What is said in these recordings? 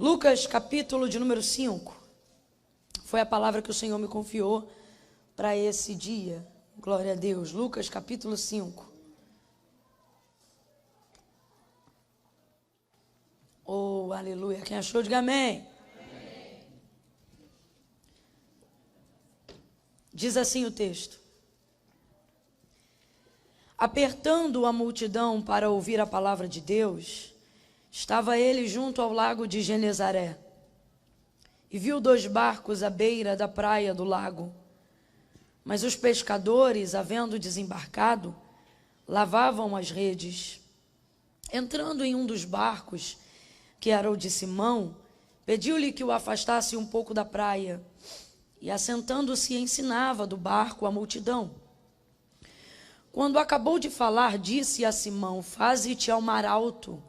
Lucas, capítulo de número 5, foi a palavra que o Senhor me confiou para esse dia. Glória a Deus. Lucas, capítulo 5. Oh, aleluia. Quem achou, diga amém. Amém. Diz assim o texto: apertando a multidão para ouvir a palavra de Deus, estava ele junto ao lago de Genezaré, e viu 2 barcos à beira da praia do lago. Mas os pescadores, havendo desembarcado, lavavam as redes. Entrando em um dos barcos, que era o de Simão, pediu-lhe que o afastasse um pouco da praia, e assentando-se ensinava do barco a multidão. Quando acabou de falar, disse a Simão: faze-te ao mar alto,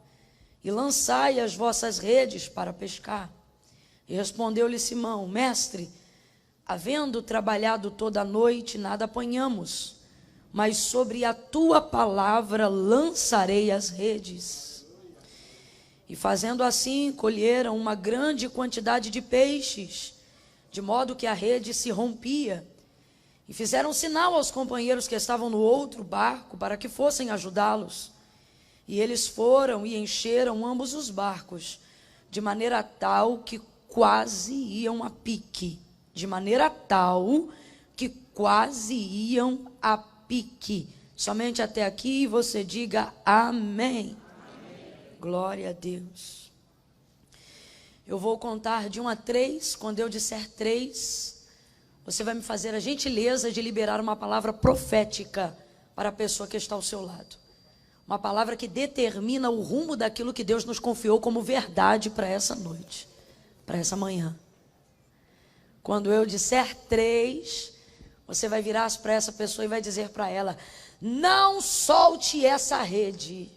e lançai as vossas redes para pescar. E respondeu-lhe Simão: mestre, havendo trabalhado toda a noite, nada apanhamos, mas sobre a tua palavra lançarei as redes. E fazendo assim, colheram uma grande quantidade de peixes, de modo que a rede se rompia. E fizeram sinal aos companheiros que estavam no outro barco, para que fossem ajudá-los. E eles foram e encheram ambos os barcos, de maneira tal que quase iam a pique. De maneira tal que quase iam a pique. Somente até aqui você diga amém. Amém. Glória a Deus. Eu vou contar de 1 a 3. Quando eu disser 3, você vai me fazer a gentileza de liberar uma palavra profética para a pessoa que está ao seu lado. Uma palavra que determina o rumo daquilo que Deus nos confiou como verdade para essa noite, para essa manhã. Quando eu disser 3, você vai virar para essa pessoa e vai dizer para ela: não solte essa rede.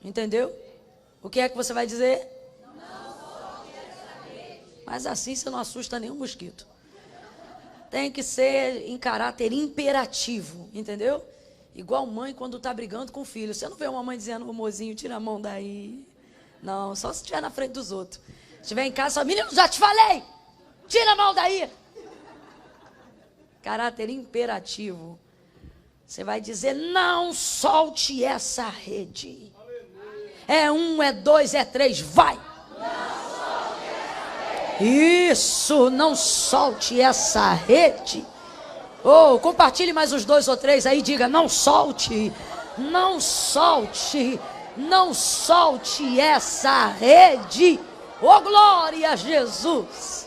Entendeu? O que é que você vai dizer? Não solte essa rede. Mas assim você não assusta nenhum mosquito. Tem que ser em caráter imperativo, entendeu? Igual mãe quando está brigando com o filho. Você não vê uma mãe dizendo: mozinho, tira a mão daí. Não, só se estiver na frente dos outros. Se estiver em casa, só: menino, já te falei, tira a mão daí. Caráter imperativo. Você vai dizer: não solte essa rede. É 1, é 2, é 3, vai. Isso, não solte essa rede. Oh, compartilhe mais uns 2 ou 3 aí, diga: não solte, não solte, não solte essa rede. Oh, glória a Jesus.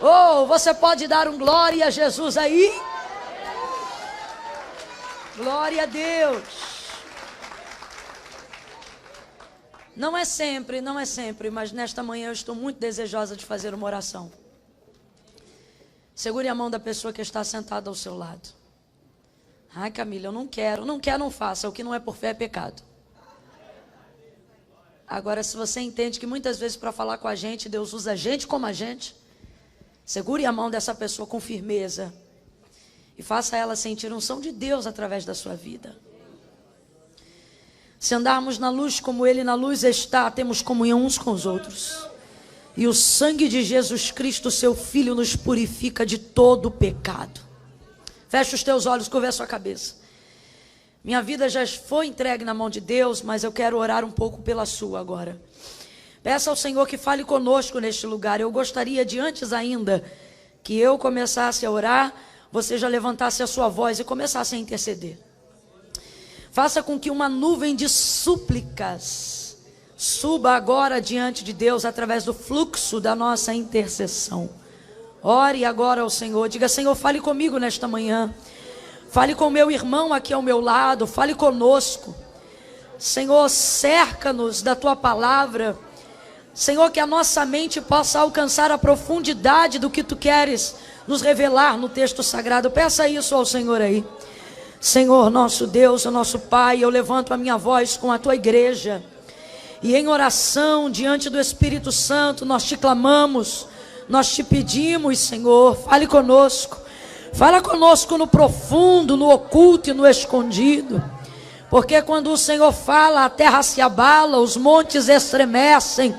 Oh, você pode dar um glória a Jesus aí? Glória a Deus. Não é sempre, mas nesta manhã eu estou muito desejosa de fazer uma oração. Segure a mão da pessoa que está sentada ao seu lado. Ai, Camila, eu não quero, não faça. O que não é por fé é pecado. Agora, se você entende que muitas vezes para falar com a gente, Deus usa a gente como a gente, segure a mão dessa pessoa com firmeza e faça ela sentir a unção de Deus através da sua vida. Se andarmos na luz como Ele na luz está, temos comunhão uns com os outros. E o sangue de Jesus Cristo, seu Filho, nos purifica de todo o pecado. Fecha os teus olhos, curva a sua cabeça. Minha vida já foi entregue na mão de Deus, mas eu quero orar um pouco pela sua agora. Peça ao Senhor que fale conosco neste lugar. Eu gostaria de, antes ainda que eu começasse a orar, você já levantasse a sua voz e começasse a interceder. Faça com que uma nuvem de súplicas suba agora diante de Deus através do fluxo da nossa intercessão. Ore agora ao Senhor. Diga: Senhor, fale comigo nesta manhã. Fale com o meu irmão aqui ao meu lado. Fale conosco. Senhor, cerca-nos da tua palavra. Senhor, que a nossa mente possa alcançar a profundidade do que tu queres nos revelar no texto sagrado. Peça isso ao Senhor aí. Senhor, nosso Deus, nosso Pai, eu levanto a minha voz com a tua igreja. E em oração, diante do Espírito Santo, nós te clamamos, nós te pedimos, Senhor, fale conosco. Fala conosco no profundo, no oculto e no escondido. Porque quando o Senhor fala, a terra se abala, os montes estremecem.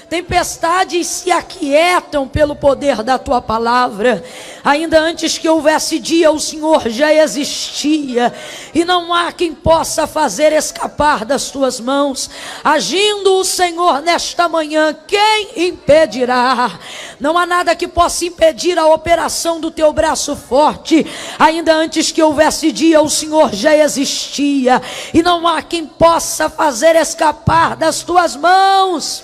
Tempestades se aquietam pelo poder da tua palavra. Ainda antes que houvesse dia, o Senhor já existia, e não há quem possa fazer escapar das tuas mãos. Agindo o Senhor nesta manhã, quem impedirá? Não há nada que possa impedir a operação do teu braço forte. Ainda antes que houvesse dia, o Senhor já existia, e não há quem possa fazer escapar das tuas mãos.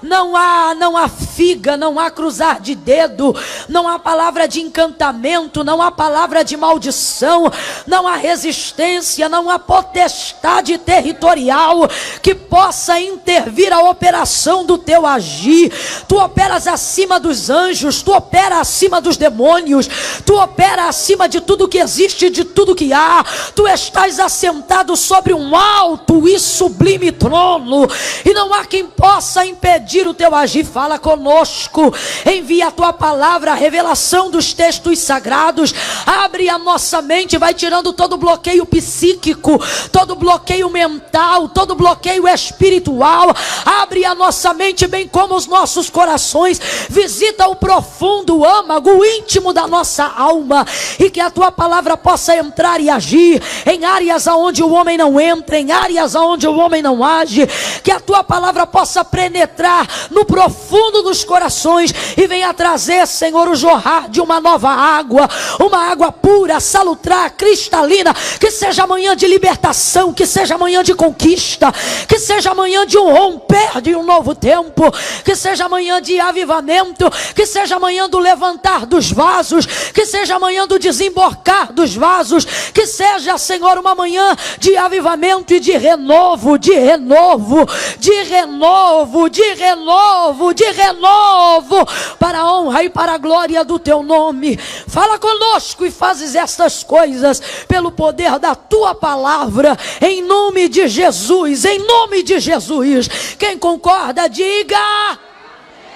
Não há figa, não há cruzar de dedo, não há palavra de encantamento, não há palavra de maldição, não há resistência, não há potestade territorial que possa intervir a operação do teu agir. Tu operas acima dos anjos, tu operas acima dos demônios, tu operas acima de tudo que existe, de tudo que há. Tu estás assentado sobre um alto e sublime trono, e não há quem possa impedir o teu agir. Fala conosco, envia a tua palavra, a revelação dos textos sagrados. Abre a nossa mente, vai tirando todo bloqueio psíquico, todo bloqueio mental, todo bloqueio espiritual. Abre a nossa mente, bem como os nossos corações. Visita o profundo, o âmago, o íntimo da nossa alma, e que a tua palavra possa entrar e agir em áreas aonde o homem não entra, em áreas aonde o homem não age. Que a tua palavra possa penetrar no profundo dos corações e venha trazer, Senhor, o jorrar de uma nova água, uma água pura, salutar, cristalina. Que seja amanhã de libertação, que seja amanhã de conquista, que seja amanhã de um romper de um novo tempo, que seja amanhã de avivamento, que seja amanhã do levantar dos vasos, que seja amanhã do desembocar dos vasos, que seja, Senhor, uma manhã de avivamento e de renovo, de renovo, de renovo, de renovo, de renovo, para a honra e para a glória do teu nome. Fala conosco e fazes estas coisas pelo poder da tua palavra, em nome de Jesus, em nome de Jesus. Quem concorda, diga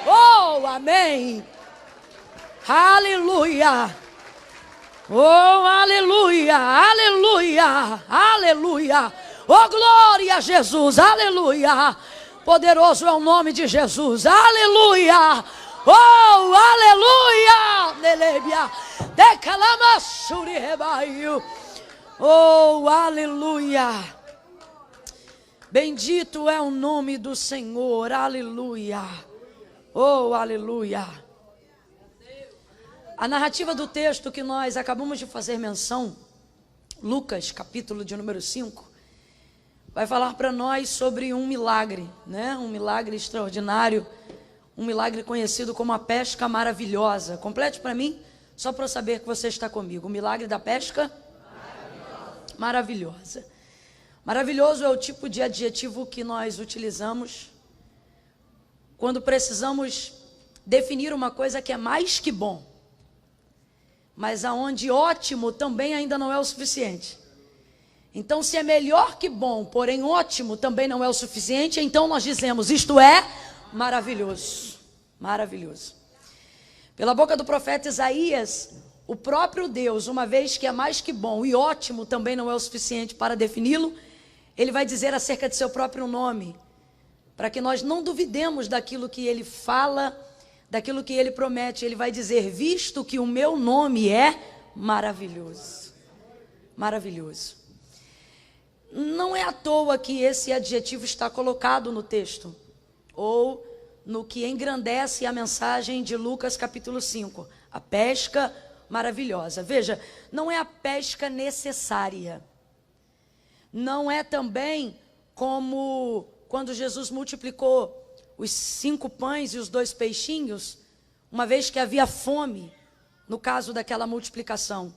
oh, amém. Aleluia. Oh, aleluia, aleluia, aleluia. Oh, glória a Jesus, aleluia. Poderoso é o nome de Jesus, aleluia. Oh, aleluia. Nelebia, decalamasuri rebaio. Oh, aleluia. Bendito é o nome do Senhor, aleluia. Oh, aleluia. A narrativa do texto que nós acabamos de fazer menção, Lucas, capítulo de número 5, vai falar para nós sobre um milagre, né? Um milagre extraordinário, um milagre conhecido como a pesca maravilhosa. Complete para mim, só para eu saber que você está comigo. O milagre da pesca maravilhosa. Maravilhoso é o tipo de adjetivo que nós utilizamos quando precisamos definir uma coisa que é mais que bom, mas aonde ótimo também ainda não é o suficiente. Então, se é melhor que bom, porém ótimo também não é o suficiente, então nós dizemos, isto é maravilhoso. Maravilhoso. Pela boca do profeta Isaías, o próprio Deus, uma vez que é mais que bom e ótimo também não é o suficiente para defini-lo, ele vai dizer acerca de seu próprio nome, para que nós não duvidemos daquilo que ele fala, daquilo que ele promete. Ele vai dizer, visto que o meu nome é maravilhoso. Maravilhoso. Não é à toa que esse adjetivo está colocado no texto, ou no que engrandece a mensagem de Lucas capítulo 5, a pesca maravilhosa. Veja, não é a pesca necessária, não é também como quando Jesus multiplicou os 5 pães e os 2 peixinhos, uma vez que havia fome, no caso daquela multiplicação.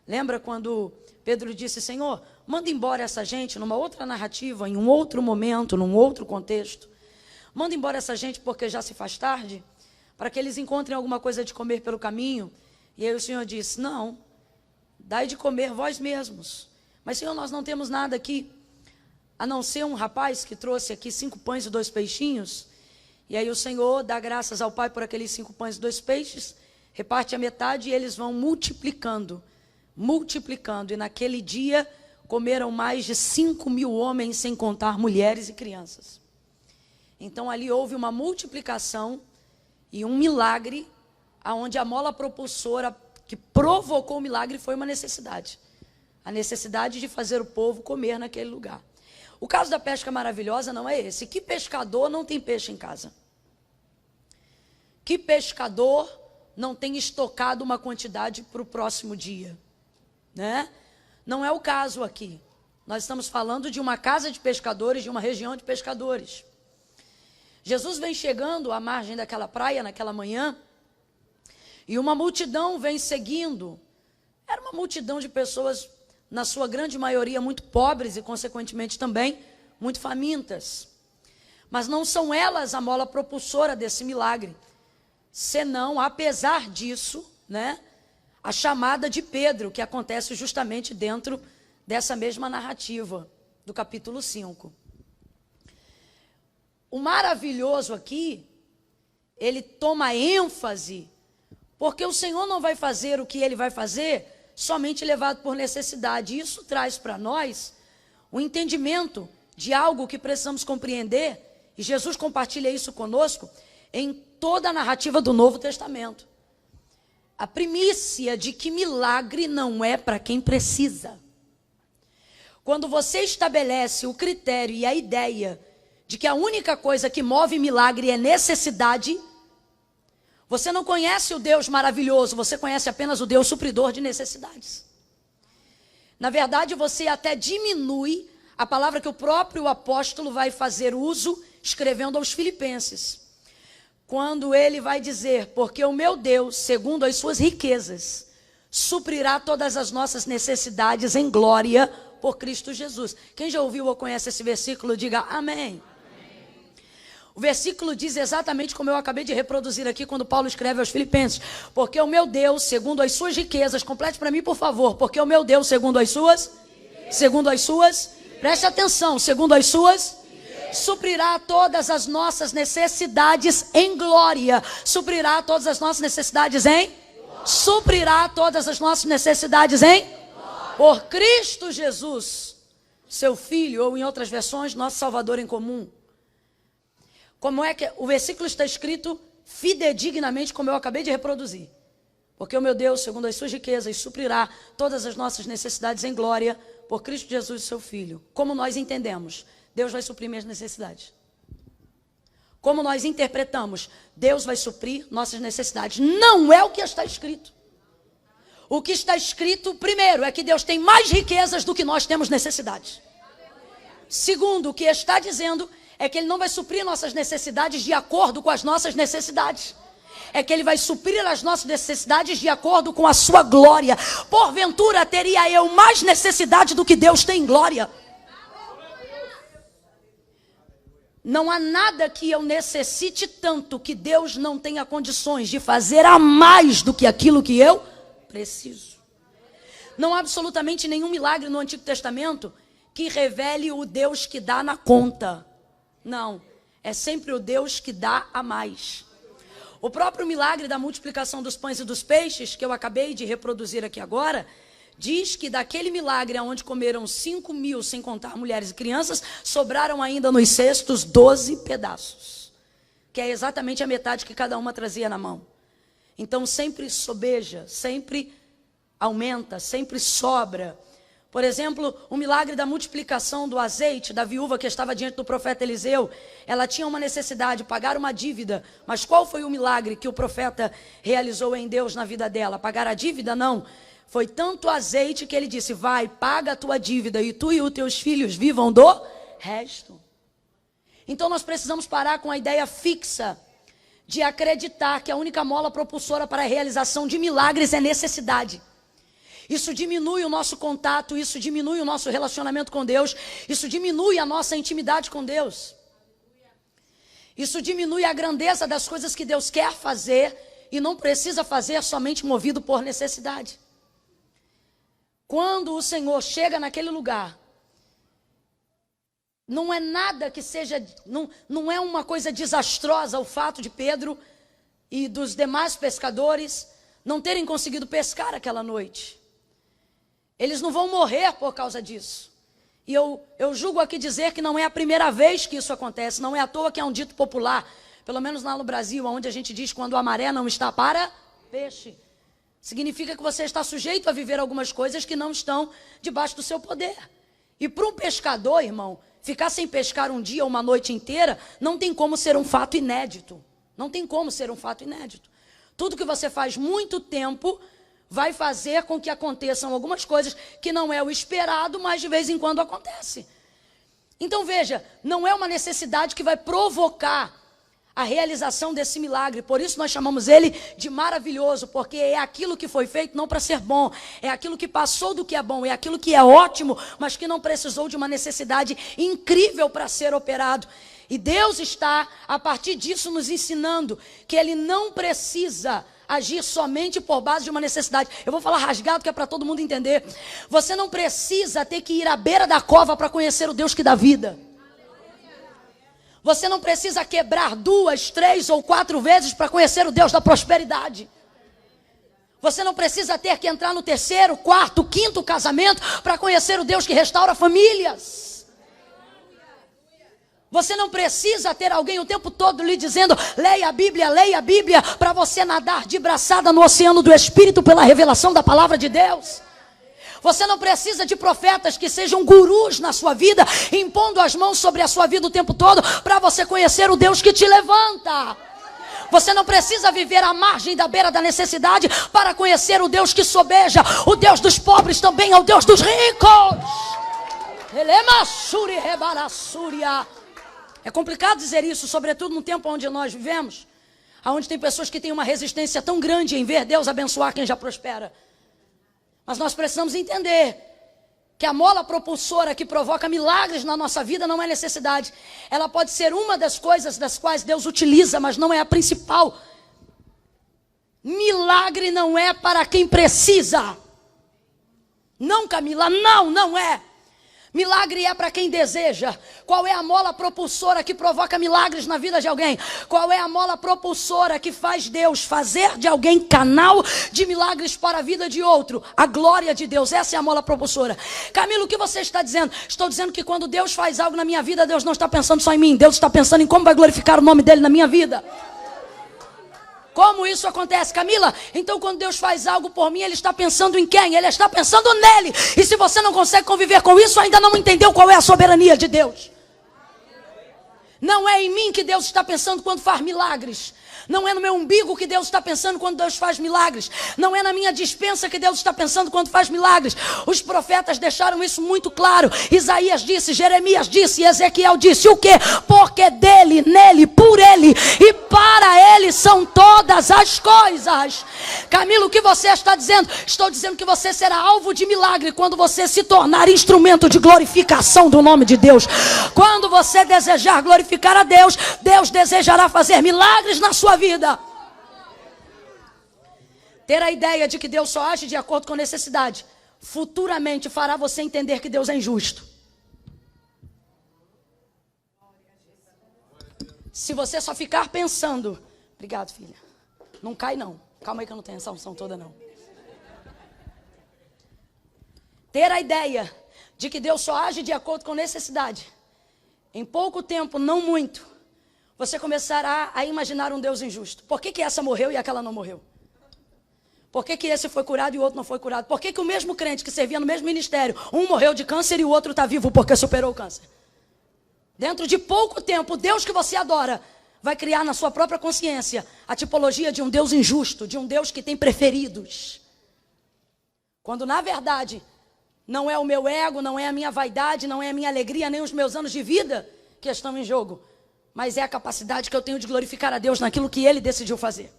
Lembra quando Pedro disse, Senhor, manda embora essa gente, numa outra narrativa, em um outro momento, num outro contexto. Manda embora essa gente porque já se faz tarde, para que eles encontrem alguma coisa de comer pelo caminho. E aí o Senhor disse, não, dai de comer vós mesmos. Mas Senhor, nós não temos nada aqui, a não ser um rapaz que trouxe aqui 5 pães e 2 peixinhos. E aí o Senhor dá graças ao Pai por aqueles 5 pães e 2 peixes, reparte a metade e eles vão multiplicando, multiplicando. E naquele dia comeram mais de 5.000 homens, sem contar mulheres e crianças. Então ali houve uma multiplicação e um milagre, onde a mola propulsora que provocou o milagre foi uma necessidade. A necessidade de fazer o povo comer naquele lugar. O caso da pesca maravilhosa não é esse. Que pescador não tem peixe em casa? Que pescador não tem estocado uma quantidade para o próximo dia? Né? Não é o caso aqui. Nós estamos falando de uma casa de pescadores, de uma região de pescadores. Jesus vem chegando à margem daquela praia naquela manhã e uma multidão vem seguindo. Era uma multidão de pessoas, na sua grande maioria, muito pobres e, consequentemente, também muito famintas. Mas não são elas a mola propulsora desse milagre, senão, apesar disso, né, a chamada de Pedro, que acontece justamente dentro dessa mesma narrativa do capítulo 5. O maravilhoso aqui, ele toma ênfase, porque o Senhor não vai fazer o que ele vai fazer somente levado por necessidade. Isso traz para nós o entendimento de algo que precisamos compreender, e Jesus compartilha isso conosco em toda a narrativa do Novo Testamento. A primícia de que milagre não é para quem precisa. Quando você estabelece o critério e a ideia de que a única coisa que move milagre é necessidade, você não conhece o Deus maravilhoso, você conhece apenas o Deus supridor de necessidades. Na verdade, você até diminui a palavra que o próprio apóstolo vai fazer uso, escrevendo aos Filipenses. Quando ele vai dizer, porque o meu Deus, segundo as suas riquezas, suprirá todas as nossas necessidades em glória por Cristo Jesus. Quem já ouviu ou conhece esse versículo, diga amém. O versículo diz exatamente como eu acabei de reproduzir aqui, quando Paulo escreve aos Filipenses. Porque o meu Deus, segundo as suas riquezas, complete para mim, por favor. Porque o meu Deus, segundo as suas, preste atenção, segundo as suas, suprirá todas as nossas necessidades em glória. Suprirá todas as nossas necessidades em? Suprirá todas as nossas necessidades em? Por Cristo Jesus, seu Filho, ou em outras versões, nosso Salvador em comum. Como é que o versículo está escrito fidedignamente, como eu acabei de reproduzir? Porque o meu Deus, segundo as suas riquezas, suprirá todas as nossas necessidades em glória por Cristo Jesus, seu Filho. Como nós entendemos? Deus vai suprir minhas necessidades. Como nós interpretamos? Deus vai suprir nossas necessidades. Não é o que está escrito. O que está escrito, primeiro, é que Deus tem mais riquezas do que nós temos necessidades. Segundo, o que está dizendo é que Ele não vai suprir nossas necessidades de acordo com as nossas necessidades. É que Ele vai suprir as nossas necessidades de acordo com a sua glória. Porventura, teria eu mais necessidade do que Deus tem em glória? Não há nada que eu necessite tanto que Deus não tenha condições de fazer a mais do que aquilo que eu preciso. Não há absolutamente nenhum milagre no Antigo Testamento que revele o Deus que dá na conta. Não, é sempre o Deus que dá a mais. O próprio milagre da multiplicação dos pães e dos peixes, que eu acabei de reproduzir aqui agora, diz que daquele milagre onde comeram 5.000, sem contar mulheres e crianças, sobraram ainda nos cestos 12 pedaços, que é exatamente a metade que cada uma trazia na mão. Então sempre sobeja, sempre aumenta, sempre sobra. Por exemplo, o milagre da multiplicação do azeite da viúva que estava diante do profeta Eliseu. Ela tinha uma necessidade, pagar uma dívida. Mas qual foi o milagre que o profeta realizou em Deus na vida dela? Pagar a dívida? Não. Foi tanto azeite que ele disse, vai, paga a tua dívida e tu e os teus filhos vivam do resto. Então nós precisamos parar com a ideia fixa de acreditar que a única mola propulsora para a realização de milagres é necessidade. Isso diminui o nosso contato, isso diminui o nosso relacionamento com Deus, isso diminui a nossa intimidade com Deus. Isso diminui a grandeza das coisas que Deus quer fazer e não precisa fazer somente movido por necessidade. Quando o Senhor chega naquele lugar, não é nada que seja, não é uma coisa desastrosa o fato de Pedro e dos demais pescadores não terem conseguido pescar aquela noite. Eles não vão morrer por causa disso. E eu julgo aqui dizer que não é a primeira vez que isso acontece, não é à toa que é um dito popular, pelo menos lá no Brasil, onde a gente diz quando a maré não está para peixe. Significa que você está sujeito a viver algumas coisas que não estão debaixo do seu poder. E para um pescador, irmão, ficar sem pescar um dia ou uma noite inteira, não tem como ser um fato inédito. Não tem como ser um fato inédito. Tudo que você faz muito tempo vai fazer com que aconteçam algumas coisas que não é o esperado, mas de vez em quando acontece. Então veja, não é uma necessidade que vai provocar a realização desse milagre. Por isso nós chamamos ele de maravilhoso, porque é aquilo que foi feito não para ser bom, é aquilo que passou do que é bom, é aquilo que é ótimo, mas que não precisou de uma necessidade incrível para ser operado. E Deus está, a partir disso, nos ensinando que ele não precisa agir somente por base de uma necessidade. Eu vou falar rasgado, que é para todo mundo entender. Você não precisa ter que ir à beira da cova para conhecer o Deus que dá vida. Você não precisa quebrar 2, 3 ou 4 vezes para conhecer o Deus da prosperidade. Você não precisa ter que entrar no 3º, 4º, 5º casamento para conhecer o Deus que restaura famílias. Você não precisa ter alguém o tempo todo lhe dizendo, leia a Bíblia, para você nadar de braçada no oceano do Espírito pela revelação da palavra de Deus. Você não precisa de profetas que sejam gurus na sua vida, impondo as mãos sobre a sua vida o tempo todo, para você conhecer o Deus que te levanta. Você não precisa viver à margem da beira da necessidade para conhecer o Deus que sobeja. O Deus dos pobres também é o Deus dos ricos. É complicado dizer isso, sobretudo no tempo onde nós vivemos, onde tem pessoas que têm uma resistência tão grande em ver Deus abençoar quem já prospera. Mas nós precisamos entender que a mola propulsora que provoca milagres na nossa vida não é necessidade. Ela pode ser uma das coisas das quais Deus utiliza, mas não é a principal. Milagre não é para quem precisa. Não, Camila, não é. Milagre é para quem deseja. Qual é a mola propulsora que provoca milagres na vida de alguém? Qual é a mola propulsora que faz Deus fazer de alguém canal de milagres para a vida de outro? A glória de Deus, essa é a mola propulsora. Camilo, o que você está dizendo? Estou dizendo que quando Deus faz algo na minha vida, Deus não está pensando só em mim, Deus está pensando em como vai glorificar o nome dele na minha vida. Como isso acontece, Camila? Então quando Deus faz algo por mim, Ele está pensando em quem? Ele está pensando nele. E se você não consegue conviver com isso, ainda não entendeu qual é a soberania de Deus. Não é em mim que Deus está pensando quando faz milagres. Não é no meu umbigo que Deus está pensando quando Deus faz milagres. Não é na minha despensa que Deus está pensando quando faz milagres. Os profetas deixaram isso muito claro. Isaías disse, Jeremias disse, Ezequiel disse. O quê? Porque dele, nele, por ele e para ele são todas as coisas. Camilo, o que você está dizendo? Estou dizendo que você será alvo de milagre quando você se tornar instrumento de glorificação do nome de Deus. Quando você desejar glorificar a Deus, Deus desejará fazer milagres na sua vida. Ter a ideia de que Deus só age de acordo com necessidade futuramente fará você entender que Deus é injusto. Se você só ficar pensando, obrigado, filha, não cai não, calma aí que eu não tenho essa unção toda não. Ter a ideia de que Deus só age de acordo com necessidade, em pouco tempo, não muito, você começará a imaginar um Deus injusto. Por que essa morreu e aquela não morreu? Por que esse foi curado e o outro não foi curado? Por que o mesmo crente que servia no mesmo ministério, um morreu de câncer e o outro está vivo porque superou o câncer? Dentro de pouco tempo, o Deus que você adora vai criar na sua própria consciência a tipologia de um Deus injusto, de um Deus que tem preferidos. Quando na verdade não é o meu ego, não é a minha vaidade, não é a minha alegria, nem os meus anos de vida que estão em jogo, mas é a capacidade que eu tenho de glorificar a Deus naquilo que Ele decidiu fazer.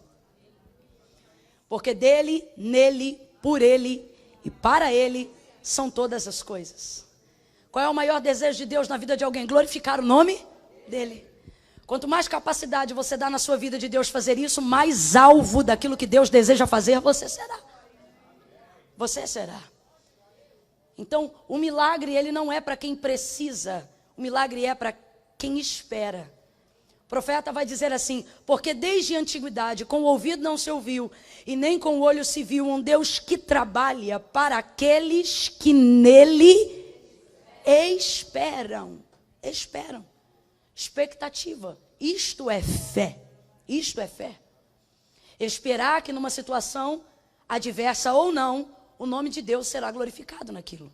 Porque dele, nele, por Ele e para Ele são todas as coisas. Qual é o maior desejo de Deus na vida de alguém? Glorificar o nome dEle. Quanto mais capacidade você dá na sua vida de Deus fazer isso, mais alvo daquilo que Deus deseja fazer você será. Você será. Então, o milagre, ele não é para quem precisa. O milagre é para quem espera. O profeta vai dizer assim, porque desde a antiguidade com o ouvido não se ouviu e nem com o olho se viu um Deus que trabalha para aqueles que nele esperam. Esperam. Expectativa. Isto é fé. Isto é fé. Esperar que numa situação adversa ou não, o nome de Deus será glorificado naquilo.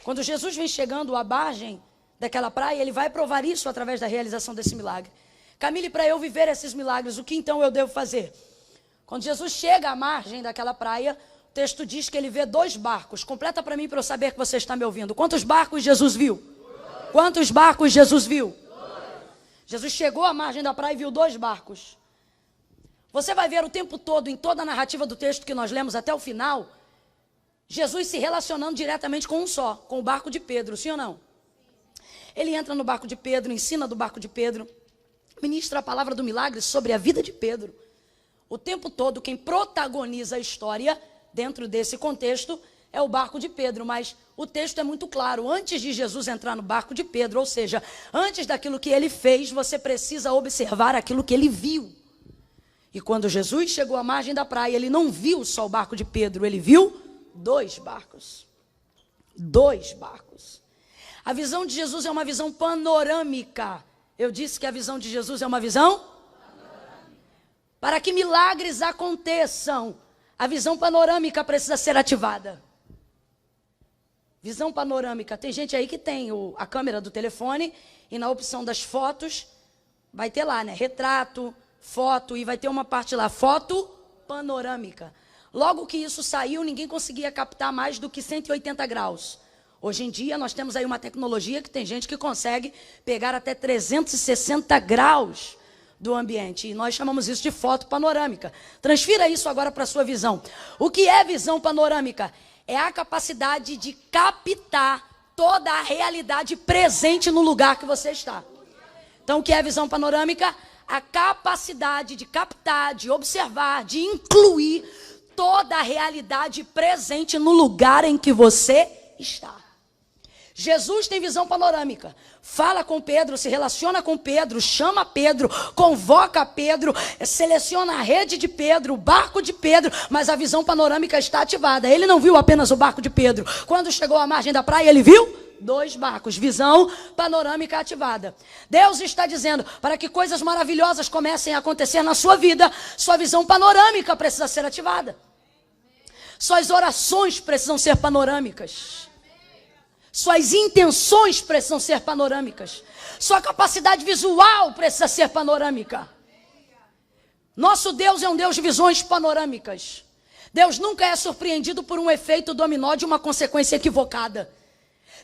Quando Jesus vem chegando à margem daquela praia, ele vai provar isso através da realização desse milagre. Camille, para eu viver esses milagres, o que então eu devo fazer? Quando Jesus chega à margem daquela praia, o texto diz que ele vê 2 barcos. Completa para mim, para eu saber que você está me ouvindo. Quantos barcos Jesus viu? 2. Quantos barcos Jesus viu? 2. Jesus chegou à margem da praia e viu 2 barcos. Você vai ver o tempo todo, em toda a narrativa do texto que nós lemos até o final, Jesus se relacionando diretamente com um só, com o barco de Pedro, sim ou não? Ele entra no barco de Pedro, ensina do barco de Pedro, ministra a palavra do milagre sobre a vida de Pedro. O tempo todo, quem protagoniza a história dentro desse contexto é o barco de Pedro, mas o texto é muito claro. Antes de Jesus entrar no barco de Pedro, ou seja, antes daquilo que ele fez, você precisa observar aquilo que ele viu. E quando Jesus chegou à margem da praia, ele não viu só o barco de Pedro, ele viu 2 barcos. 2 barcos. A visão de Jesus é uma visão panorâmica. Eu disse que a visão de Jesus é uma visão panorâmica. Para que milagres aconteçam, a visão panorâmica precisa ser ativada. Visão panorâmica. Tem gente aí que tem a câmera do telefone e na opção das fotos vai ter lá, né? Retrato, foto, e vai ter uma parte lá, foto panorâmica. Logo que isso saiu, ninguém conseguia captar mais do que 180 graus. Hoje em dia, nós temos aí uma tecnologia que tem gente que consegue pegar até 360 graus do ambiente. E nós chamamos isso de foto panorâmica. Transfira isso agora para a sua visão. O que é visão panorâmica? É a capacidade de captar toda a realidade presente no lugar que você está. Então, o que é visão panorâmica? A capacidade de captar, de observar, de incluir toda a realidade presente no lugar em que você está. Jesus tem visão panorâmica. Fala com Pedro, se relaciona com Pedro, chama Pedro, convoca Pedro, seleciona a rede de Pedro, o barco de Pedro, mas a visão panorâmica está ativada. Ele não viu apenas o barco de Pedro. Quando chegou à margem da praia, ele viu 2 barcos, visão panorâmica ativada. Deus está dizendo, para que coisas maravilhosas comecem a acontecer na sua vida, sua visão panorâmica precisa ser ativada. Suas orações precisam ser panorâmicas. Suas intenções precisam ser panorâmicas. Sua capacidade visual precisa ser panorâmica. Nosso Deus é um Deus de visões panorâmicas. Deus nunca é surpreendido por um efeito dominó de uma consequência equivocada.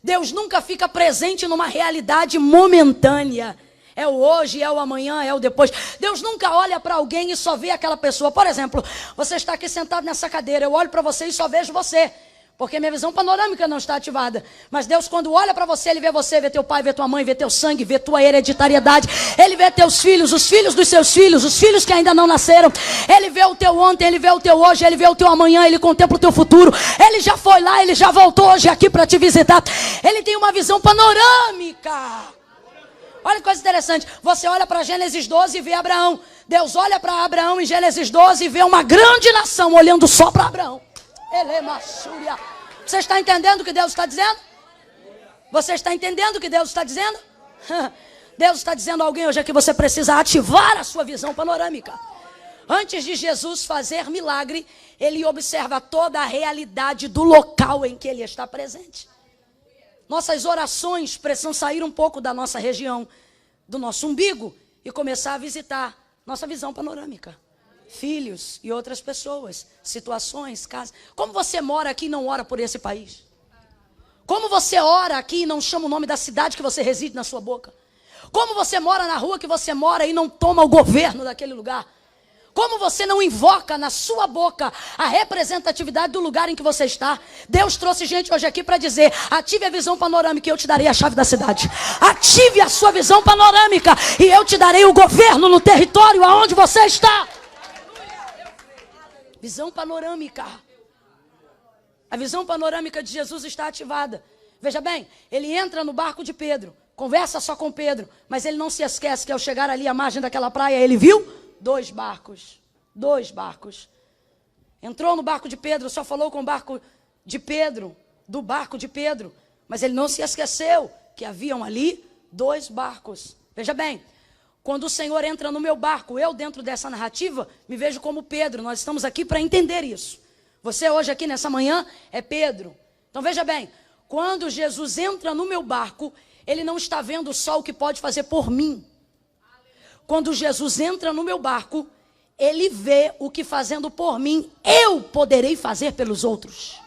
Deus nunca fica presente numa realidade momentânea. É o hoje, é o amanhã, é o depois. Deus nunca olha para alguém e só vê aquela pessoa. Por exemplo, você está aqui sentado nessa cadeira, eu olho para você e só vejo você. Porque minha visão panorâmica não está ativada. Mas Deus, quando olha para você, Ele vê teu pai, vê tua mãe, vê teu sangue, vê tua hereditariedade. Ele vê teus filhos, os filhos dos seus filhos, os filhos que ainda não nasceram. Ele vê o teu ontem, Ele vê o teu hoje, Ele vê o teu amanhã, Ele contempla o teu futuro. Ele já foi lá, Ele já voltou hoje aqui para te visitar. Ele tem uma visão panorâmica. Olha que coisa interessante. Você olha para Gênesis 12 e vê Abraão. Deus olha para Abraão em Gênesis 12 e vê uma grande nação olhando só para Abraão. Você está entendendo o que Deus está dizendo? Você está entendendo o que Deus está dizendo? Deus está dizendo a alguém hoje que você precisa ativar a sua visão panorâmica. Antes de Jesus fazer milagre, Ele observa toda a realidade do local em que Ele está presente. Nossas orações precisam sair um pouco da nossa região, do nosso umbigo, e começar a visitar nossa visão panorâmica. Filhos e outras pessoas, situações, casas. Como você mora aqui e não ora por esse país? Como você ora aqui e não chama o nome da cidade que você reside na sua boca? Como você mora na rua que você mora e não toma o governo daquele lugar? Como você não invoca na sua boca a representatividade do lugar em que você está? Deus trouxe gente hoje aqui para dizer, ative a visão panorâmica e eu te darei a chave da cidade. Ative a sua visão panorâmica e eu te darei o governo no território aonde você está. Visão panorâmica. A visão panorâmica de Jesus está ativada. Veja bem, ele entra no barco de Pedro, conversa só com Pedro, mas ele não se esquece que ao chegar ali à margem daquela praia, ele viu 2 barcos. 2 barcos. Entrou no barco de Pedro, só falou com o barco de Pedro, do barco de Pedro, Mas ele não se esqueceu que haviam ali 2 barcos. Veja bem, quando o Senhor entra no meu barco, eu dentro dessa narrativa, me vejo como Pedro. Nós estamos aqui para entender isso. Você hoje aqui nessa manhã é Pedro. Então veja bem, quando Jesus entra no meu barco, ele não está vendo só o que pode fazer por mim. Quando Jesus entra no meu barco, ele vê o que fazendo por mim, eu poderei fazer pelos outros.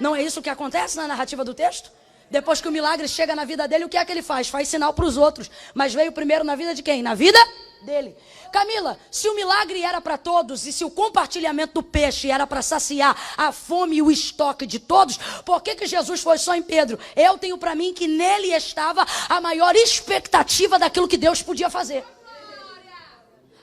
Não é isso que acontece na narrativa do texto? Depois que o milagre chega na vida dele, o que é que ele faz? Faz sinal para os outros. Mas veio primeiro na vida de quem? Na vida dele. Camila, se o milagre era para todos e se o compartilhamento do peixe era para saciar a fome e o estoque de todos, por que Jesus foi só em Pedro? Eu tenho para mim que nele estava a maior expectativa daquilo que Deus podia fazer.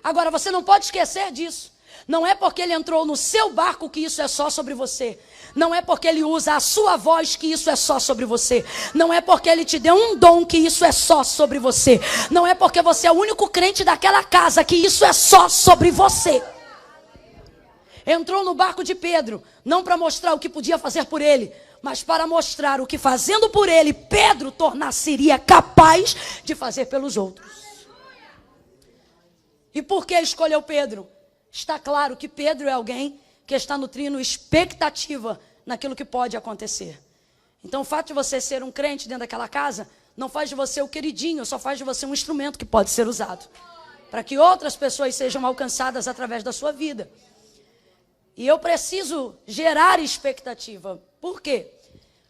Agora, você não pode esquecer disso. Não é porque ele entrou no seu barco que isso é só sobre você. Não é porque ele usa a sua voz que isso é só sobre você. Não é porque ele te deu um dom que isso é só sobre você. Não é porque você é o único crente daquela casa que isso é só sobre você. Entrou no barco de Pedro, não para mostrar o que podia fazer por ele, mas para mostrar o que fazendo por ele, Pedro seria capaz de fazer pelos outros. E por que escolheu Pedro? Está claro que Pedro é alguém que está nutrindo expectativa naquilo que pode acontecer. Então o fato de você ser um crente dentro daquela casa não faz de você o queridinho, só faz de você um instrumento que pode ser usado para que outras pessoas sejam alcançadas através da sua vida. E eu preciso gerar expectativa. Por quê?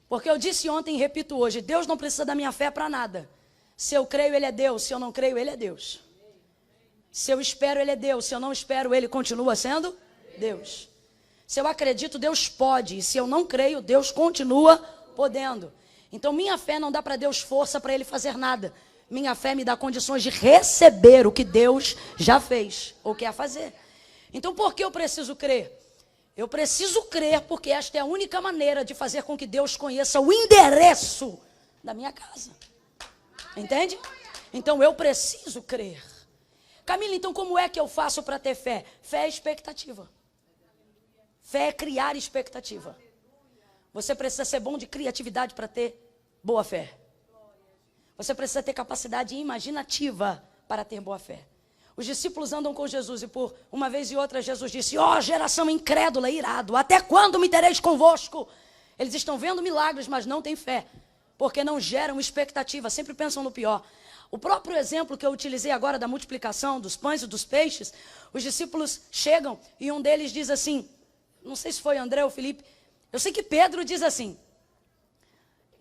Porque eu disse ontem e repito hoje, Deus não precisa da minha fé para nada. Se eu creio, Ele é Deus. Se eu não creio, Ele é Deus. Se eu espero, Ele é Deus. Se eu não espero, Ele continua sendo Deus. Se eu acredito, Deus pode. E se eu não creio, Deus continua podendo. Então minha fé não dá para Deus força para Ele fazer nada. Minha fé me dá condições de receber o que Deus já fez ou quer fazer. Então por que eu preciso crer? Eu preciso crer porque esta é a única maneira de fazer com que Deus conheça o endereço da minha casa. Entende? Então eu preciso crer. Camila, então como é que eu faço para ter fé? Fé é expectativa. Fé é criar expectativa. Você precisa ser bom de criatividade para ter boa fé. Você precisa ter capacidade imaginativa para ter boa fé. Os discípulos andam com Jesus e por uma vez e outra Jesus disse, ó geração incrédula, irado, até quando me tereis convosco? Eles estão vendo milagres, mas não têm fé, porque não geram expectativa, sempre pensam no pior. O próprio exemplo que eu utilizei agora da multiplicação dos pães e dos peixes, os discípulos chegam e um deles diz assim, não sei se foi André ou Felipe, eu sei que Pedro diz assim,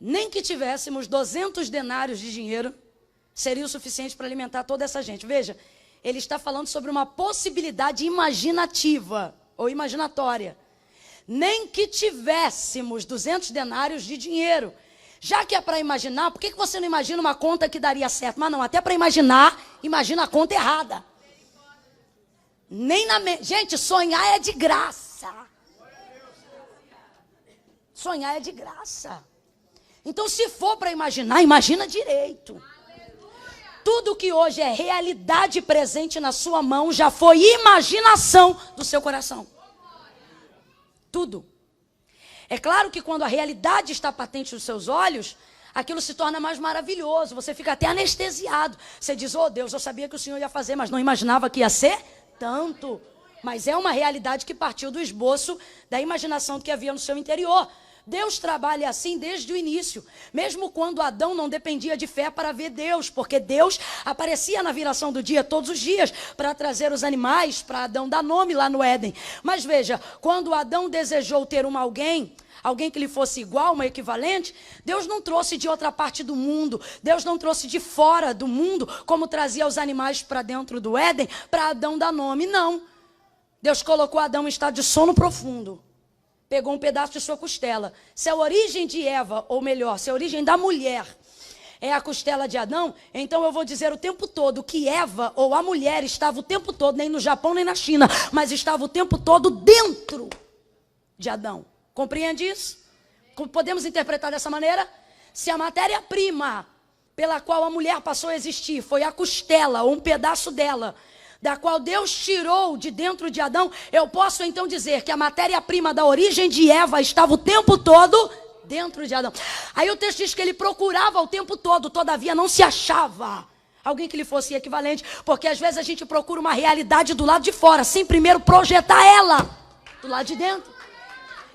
nem que tivéssemos 200 denários de dinheiro, seria o suficiente para alimentar toda essa gente. Veja, ele está falando sobre uma possibilidade imaginativa ou imaginatória. Nem que tivéssemos 200 denários de dinheiro. Já que é para imaginar, por que você não imagina uma conta que daria certo? Mas não, até para imaginar, imagina a conta errada. Nem na mente. Gente, sonhar é de graça. Sonhar é de graça. Então, se for para imaginar, imagina direito. Tudo que hoje é realidade presente na sua mão já foi imaginação do seu coração. Tudo. É claro que quando a realidade está patente nos seus olhos, aquilo se torna mais maravilhoso. Você fica até anestesiado. Você diz, oh Deus, eu sabia que o Senhor ia fazer, mas não imaginava que ia ser tanto. Mas é uma realidade que partiu do esboço da imaginação que havia no seu interior. Deus trabalha assim desde o início, mesmo quando Adão não dependia de fé para ver Deus, porque Deus aparecia na viração do dia todos os dias para trazer os animais para Adão dar nome lá no Éden. Mas veja, quando Adão desejou ter alguém que lhe fosse igual, uma equivalente, Deus não trouxe de outra parte do mundo, Deus não trouxe de fora do mundo, como trazia os animais para dentro do Éden, para Adão dar nome, não. Deus colocou Adão em estado de sono profundo. Pegou um pedaço de sua costela. Se a origem de Eva, ou melhor, se a origem da mulher é a costela de Adão, então eu vou dizer o tempo todo que Eva, ou a mulher, estava o tempo todo, nem no Japão nem na China, mas estava o tempo todo dentro de Adão. Compreende isso? Podemos interpretar dessa maneira? Se a matéria-prima pela qual a mulher passou a existir foi a costela, ou um pedaço dela, da qual Deus tirou de dentro de Adão, eu posso então dizer que a matéria-prima da origem de Eva estava o tempo todo dentro de Adão. Aí o texto diz que ele procurava o tempo todo, todavia não se achava alguém que lhe fosse equivalente, porque às vezes a gente procura uma realidade do lado de fora, sem primeiro projetar ela do lado de dentro.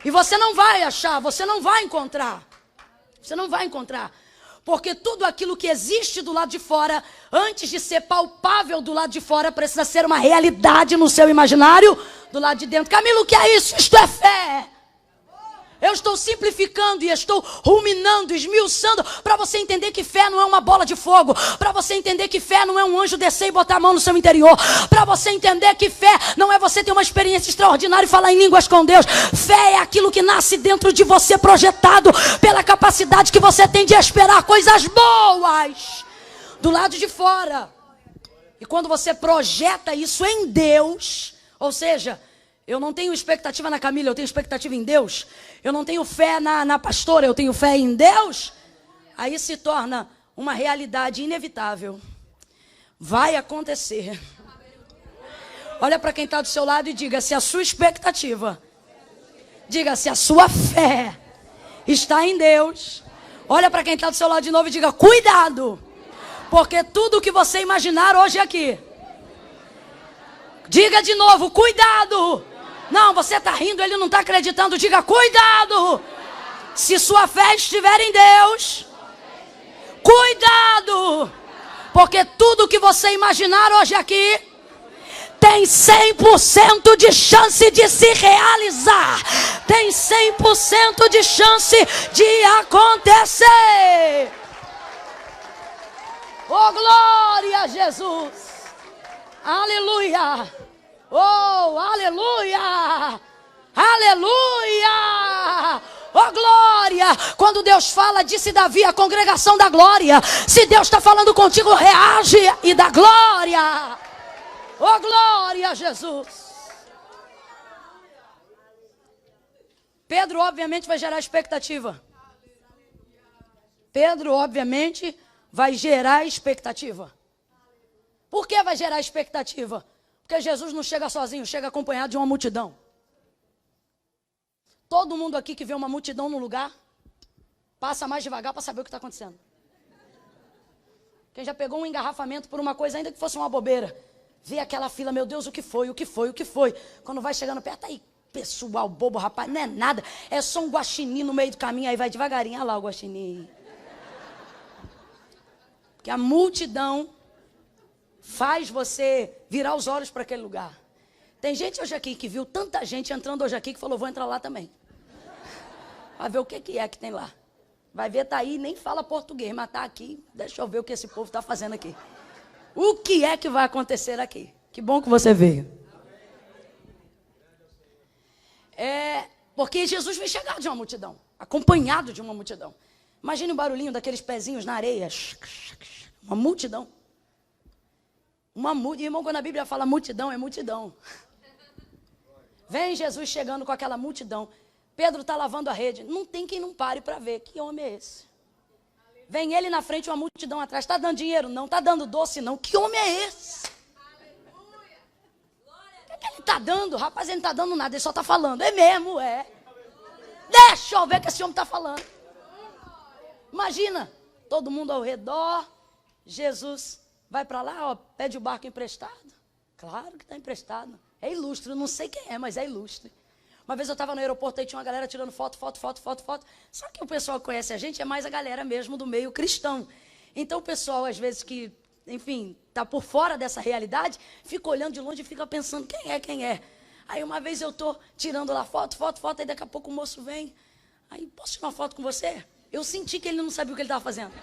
E você não vai achar, você não vai encontrar. Você não vai encontrar. Porque tudo aquilo que existe do lado de fora, antes de ser palpável do lado de fora, precisa ser uma realidade no seu imaginário do lado de dentro. Camilo, o que é isso? Isto é fé. Eu estou simplificando e estou ruminando, esmiuçando, para você entender que fé não é uma bola de fogo, para você entender que fé não é um anjo descer e botar a mão no seu interior, para você entender que fé não é você ter uma experiência extraordinária e falar em línguas com Deus. Fé é aquilo que nasce dentro de você, projetado pela capacidade que você tem de esperar coisas boas do lado de fora. E quando você projeta isso em Deus, ou seja, eu não tenho expectativa na Camila, eu tenho expectativa em Deus. Eu não tenho fé na pastora, eu tenho fé em Deus. Aí se torna uma realidade inevitável. Vai acontecer. Olha para quem está do seu lado e diga: se a sua expectativa, diga, se a sua fé está em Deus. Olha para quem está do seu lado de novo e diga: cuidado, porque tudo que você imaginar hoje aqui. Diga de novo: cuidado. Não, você está rindo, ele não está acreditando. Diga: cuidado. Se sua fé estiver em Deus, cuidado. Porque tudo que você imaginar hoje aqui tem 100% de chance de se realizar. Tem 100% de chance de acontecer. Oh, glória a Jesus. Aleluia. Oh, aleluia! Aleluia! Oh, glória! Quando Deus fala, disse Davi, a congregação da glória. Se Deus está falando contigo, reage e dá glória. Oh, glória a Jesus! Pedro, obviamente, vai gerar expectativa. Pedro, obviamente, vai gerar expectativa. Por que vai gerar expectativa? Porque Jesus não chega sozinho, chega acompanhado de uma multidão. Todo mundo aqui que vê uma multidão no lugar, passa mais devagar para saber o que está acontecendo. Quem já pegou um engarrafamento por uma coisa, ainda que fosse uma bobeira, vê aquela fila, meu Deus, o que foi, o que foi, o que foi? Quando vai chegando perto, aí, pessoal bobo, rapaz, não é nada, é só um guaxinim no meio do caminho, aí vai devagarinho, olha lá o guaxinim. Porque a multidão faz você virar os olhos para aquele lugar. Tem gente hoje aqui que viu tanta gente entrando hoje aqui que falou: vou entrar lá também. Vai ver o que é que tem lá. Vai ver, tá aí, nem fala português, mas tá aqui. Deixa eu ver o que esse povo está fazendo aqui. O que é que vai acontecer aqui? Que bom que você veio. Porque Jesus vem chegar de uma multidão, acompanhado de uma multidão. Imagine o barulhinho daqueles pezinhos na areia. Uma multidão. Irmão, quando a Bíblia fala multidão, é multidão. Vem Jesus chegando com aquela multidão. Pedro está lavando a rede. Não tem quem não pare para ver. Que homem é esse? Vem ele na frente, uma multidão atrás. Está dando dinheiro? Não. Está dando doce? Não. Que homem é esse? O que ele está dando? Rapaz, ele não está dando nada, ele só está falando. É mesmo, é. Deixa eu ver o que esse homem está falando. Imagina, todo mundo ao redor. Jesus vai para lá, ó, pede o barco emprestado. Claro que está emprestado. É ilustre, não sei quem é, mas é ilustre. Uma vez eu estava no aeroporto e tinha uma galera tirando foto. Só que o pessoal que conhece a gente é mais a galera mesmo do meio cristão. Então o pessoal, às vezes que, enfim, está por fora dessa realidade, fica olhando de longe e fica pensando quem é. Aí uma vez eu estou tirando lá foto, aí daqui a pouco o moço vem. Aí, posso tirar uma foto com você? Eu senti que ele não sabia o que ele estava fazendo.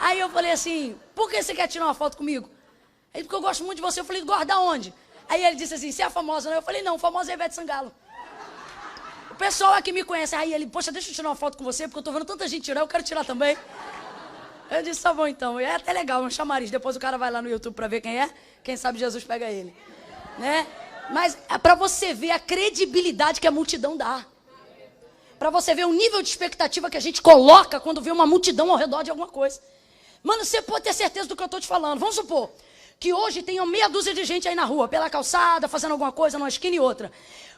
Aí eu falei assim: por que você quer tirar uma foto comigo? Aí, porque eu gosto muito de você. Eu falei: guarda onde? Aí ele disse assim: você é a famosa, não? Eu falei: não, famosa é Ivete Sangalo. O pessoal aqui me conhece. Aí ele: poxa, deixa eu tirar uma foto com você, porque eu tô vendo tanta gente tirar, eu quero tirar também. Eu disse: tá bom então. É até legal, um chamariz. Depois o cara vai lá no YouTube para ver quem é. Quem sabe Jesus pega ele. Né? Mas é para você ver a credibilidade que a multidão dá. Para você ver o nível de expectativa que a gente coloca quando vê uma multidão ao redor de alguma coisa. Mano, você pode ter certeza do que eu estou te falando. Vamos supor que hoje tenha meia dúzia de gente aí na rua, pela calçada, fazendo alguma coisa, numa esquina e outra.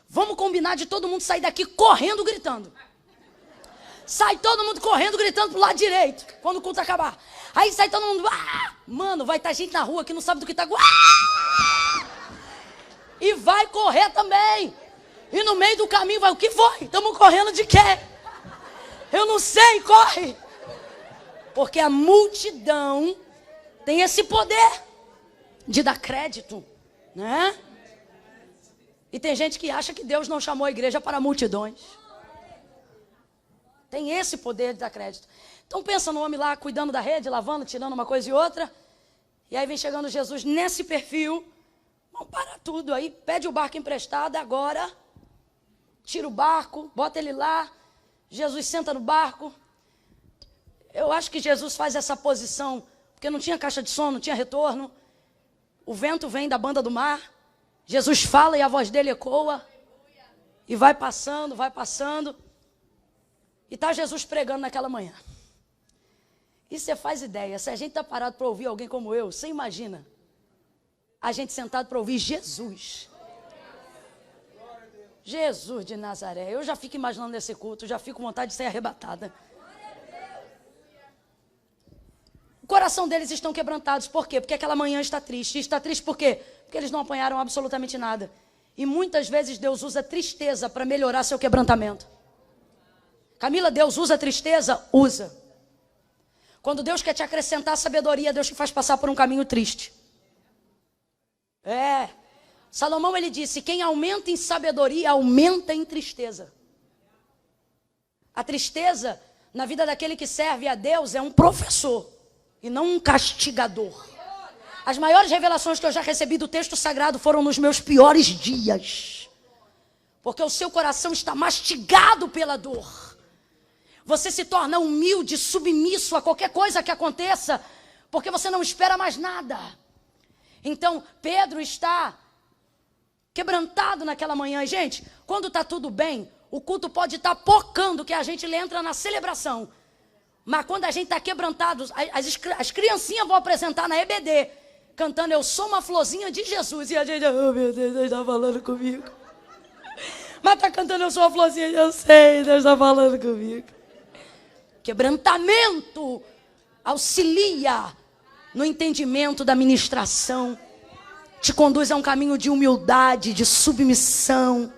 Vamos combinar de todo mundo sair daqui correndo, gritando. Sai todo mundo correndo, gritando pro lado direito, quando o culto acabar. Aí sai todo mundo, mano, vai estar gente na rua que não sabe do que tá. E vai correr também. E no meio do caminho vai, o que foi? Estamos correndo de quê? Eu não sei, corre. Porque a multidão tem esse poder de dar crédito, né? E tem gente que acha que Deus não chamou a igreja para multidões. Tem esse poder de dar crédito. Então pensa no homem lá cuidando da rede, lavando, tirando uma coisa e outra. E aí vem chegando Jesus nesse perfil. Vamos parar tudo aí. Pede o barco emprestado agora. Tira o barco, bota ele lá. Jesus senta no barco. Eu acho que Jesus faz essa posição porque não tinha caixa de som, não tinha retorno. O vento vem da banda do mar. Jesus fala e a voz dele ecoa. E vai passando, vai passando. E está Jesus pregando naquela manhã. E você faz ideia, se a gente está parado para ouvir alguém como eu, você imagina a gente sentado para ouvir Jesus. Jesus de Nazaré. Eu já fico imaginando esse culto, já fico com vontade de ser arrebatada. O coração deles estão quebrantados. Por quê? Porque aquela manhã está triste. E está triste por quê? Porque eles não apanharam absolutamente nada. E muitas vezes Deus usa tristeza para melhorar seu quebrantamento. Camila, Deus usa tristeza? Usa. Quando Deus quer te acrescentar sabedoria, Deus te faz passar por um caminho triste. Salomão, ele disse, quem aumenta em sabedoria, aumenta em tristeza. A tristeza, na vida daquele que serve a Deus, é um professor e não um castigador. As maiores revelações que eu já recebi do texto sagrado foram nos meus piores dias. Porque o seu coração está mastigado pela dor. Você se torna humilde, submisso a qualquer coisa que aconteça, porque você não espera mais nada. Então, Pedro está quebrantado naquela manhã. E, gente, quando está tudo bem, o culto pode estar pocando, que a gente entra na celebração. Mas quando a gente está quebrantado, as criancinhas vão apresentar na EBD, cantando Eu Sou Uma Florzinha de Jesus. E a gente, oh meu Deus, Deus está falando comigo. Mas está cantando Eu Sou Uma Florzinha, eu sei, Deus está falando comigo. Quebrantamento auxilia no entendimento da ministração, te conduz a um caminho de humildade, de submissão.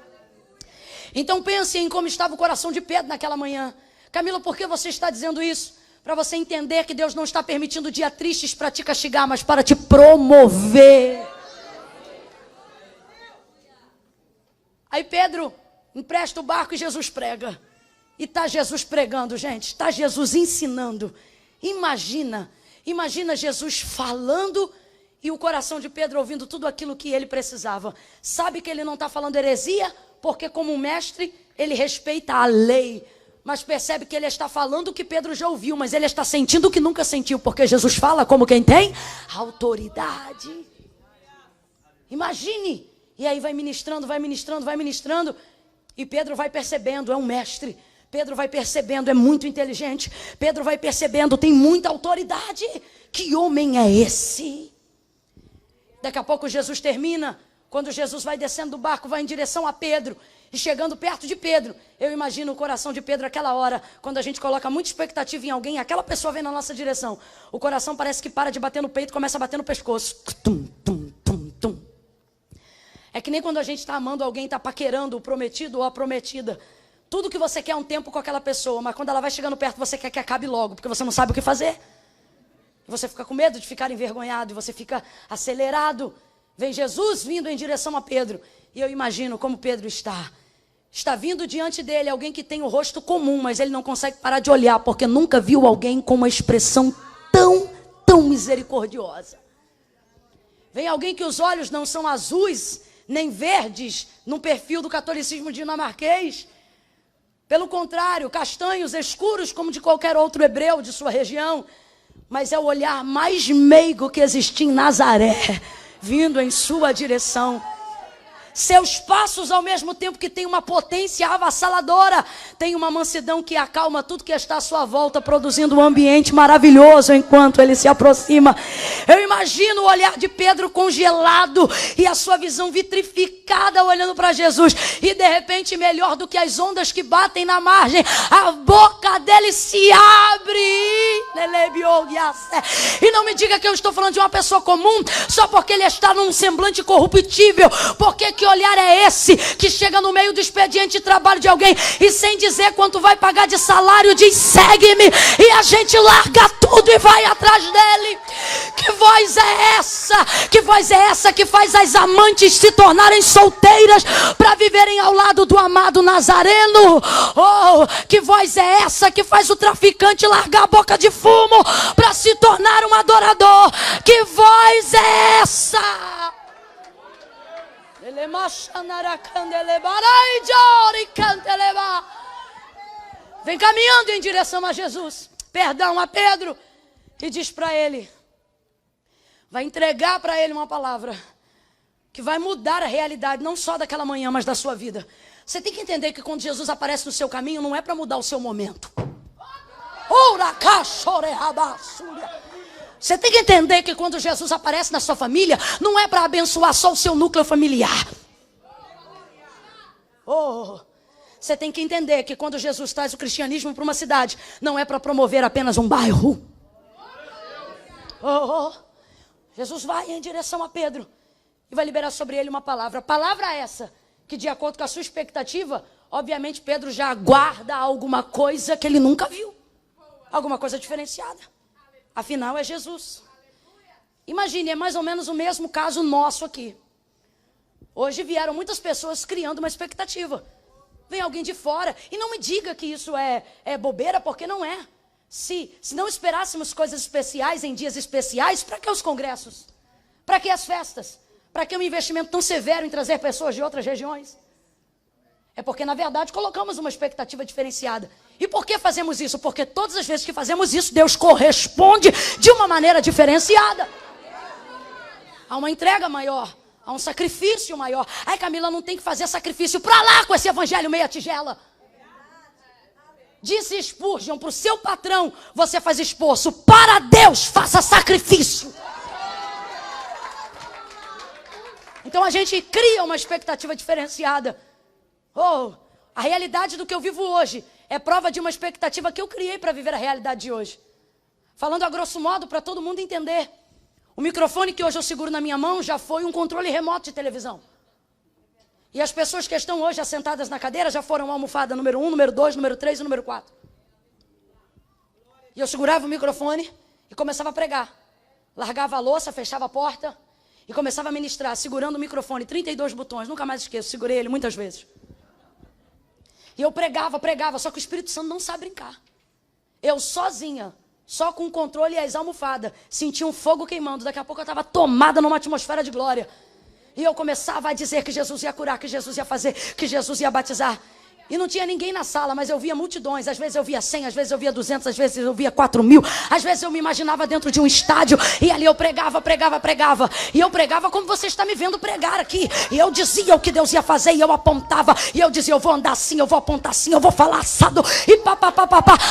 Então pense em como estava o coração de Pedro naquela manhã. Camila, por que você está dizendo isso? Para você entender que Deus não está permitindo dias tristes para te castigar, mas para te promover. Aí Pedro empresta o barco e Jesus prega. E está Jesus pregando, gente. Está Jesus ensinando. Imagina Jesus falando e o coração de Pedro ouvindo tudo aquilo que ele precisava. Sabe que ele não está falando heresia? Porque como mestre, ele respeita a lei. Mas percebe que ele está falando o que Pedro já ouviu, mas ele está sentindo o que nunca sentiu. Porque Jesus fala como quem tem autoridade. Imagine. E aí vai ministrando. E Pedro vai percebendo, é um mestre. Pedro vai percebendo, é muito inteligente. Pedro vai percebendo, tem muita autoridade. Que homem é esse? Daqui a pouco Jesus termina. Quando Jesus vai descendo do barco, vai em direção a Pedro. E chegando perto de Pedro, eu imagino o coração de Pedro aquela hora. Quando a gente coloca muita expectativa em alguém, aquela pessoa vem na nossa direção. O coração parece que para de bater no peito e começa a bater no pescoço. Tum, tum, tum, tum. É que nem quando a gente está amando alguém, está paquerando o prometido ou a prometida. Tudo que você quer é um tempo com aquela pessoa, mas quando ela vai chegando perto, você quer que acabe logo, porque você não sabe o que fazer. Você fica com medo de ficar envergonhado, e você fica acelerado. Vem Jesus vindo em direção a Pedro, e eu imagino como Pedro está. Está vindo diante dele alguém que tem o rosto comum, mas ele não consegue parar de olhar, porque nunca viu alguém com uma expressão tão misericordiosa. Vem alguém que os olhos não são azuis, nem verdes, no perfil do catolicismo dinamarquês. Pelo contrário, castanhos escuros como de qualquer outro hebreu de sua região. Mas é o olhar mais meigo que existia em Nazaré, vindo em sua direção. Seus passos, ao mesmo tempo que tem uma potência avassaladora, tem uma mansidão que acalma tudo que está à sua volta, produzindo um ambiente maravilhoso enquanto ele se aproxima. Eu imagino o olhar de Pedro congelado e a sua visão vitrificada olhando para Jesus. E de repente, melhor do que as ondas que batem na margem, a boca dele se abre. E não me diga que eu estou falando de uma pessoa comum, só porque ele está num semblante corruptível. Porque que olhar é esse que chega no meio do expediente de trabalho de alguém e sem dizer quanto vai pagar de salário diz segue-me, e a gente larga tudo e vai atrás dele? Que voz é essa? Que voz é essa que faz as amantes se tornarem solteiras para viverem ao lado do amado Nazareno? Oh, que voz é essa que faz o traficante largar a boca de fumo para se tornar um adorador? Que voz é essa? Vem caminhando em direção a Jesus, perdão, a Pedro, e diz para ele, vai entregar para ele uma palavra que vai mudar a realidade, não só daquela manhã, mas da sua vida. Você tem que entender que quando Jesus aparece no seu caminho, não é para mudar o seu momento. Você tem que entender que quando Jesus aparece na sua família, não é para abençoar só o seu núcleo familiar. Oh, você tem que entender que quando Jesus traz o cristianismo para uma cidade, não é para promover apenas um bairro. Jesus vai em direção a Pedro e vai liberar sobre ele uma palavra. Palavra essa que, de acordo com a sua expectativa, obviamente Pedro já aguarda alguma coisa que ele nunca viu. Alguma coisa diferenciada. Afinal, é Jesus. Imagine, é mais ou menos o mesmo caso nosso aqui. Hoje vieram muitas pessoas criando uma expectativa. Vem alguém de fora e não me diga que isso é bobeira, porque não é. Se não esperássemos coisas especiais em dias especiais, para que os congressos? Para que as festas? Para que um investimento tão severo em trazer pessoas de outras regiões? É porque, na verdade, colocamos uma expectativa diferenciada. E por que fazemos isso? Porque todas as vezes que fazemos isso, Deus corresponde de uma maneira diferenciada. Há uma entrega maior, há um sacrifício maior. Ai, Camila, não tem que fazer sacrifício para lá com esse evangelho meia tigela. Disse Spurgeon, para o seu patrão, você faz esforço. Para Deus, faça sacrifício. Então a gente cria uma expectativa diferenciada. A realidade do que eu vivo hoje é prova de uma expectativa que eu criei para viver a realidade de hoje. Falando a grosso modo, para todo mundo entender. O microfone que hoje eu seguro na minha mão já foi um controle remoto de televisão. E as pessoas que estão hoje assentadas na cadeira já foram a almofada número 1, número 2, número 3 e número 4. E eu segurava o microfone e começava a pregar. Largava a louça, fechava a porta e começava a ministrar, segurando o microfone, 32 botões, nunca mais esqueço, segurei ele muitas vezes. E eu pregava, só que o Espírito Santo não sabe brincar. Eu sozinha, só com o controle e as almofadas, sentia um fogo queimando. Daqui a pouco eu estava tomada numa atmosfera de glória. E eu começava a dizer que Jesus ia curar, que Jesus ia fazer, que Jesus ia batizar. E não tinha ninguém na sala, mas eu via multidões. Às vezes eu via 100, às vezes eu via 200, às vezes eu via 4.000. Às vezes eu me imaginava dentro de um estádio. E ali eu pregava. E eu pregava como você está me vendo pregar aqui. E eu dizia o que Deus ia fazer e eu apontava. E eu dizia, eu vou andar assim, eu vou apontar assim, eu vou falar assado. E pá.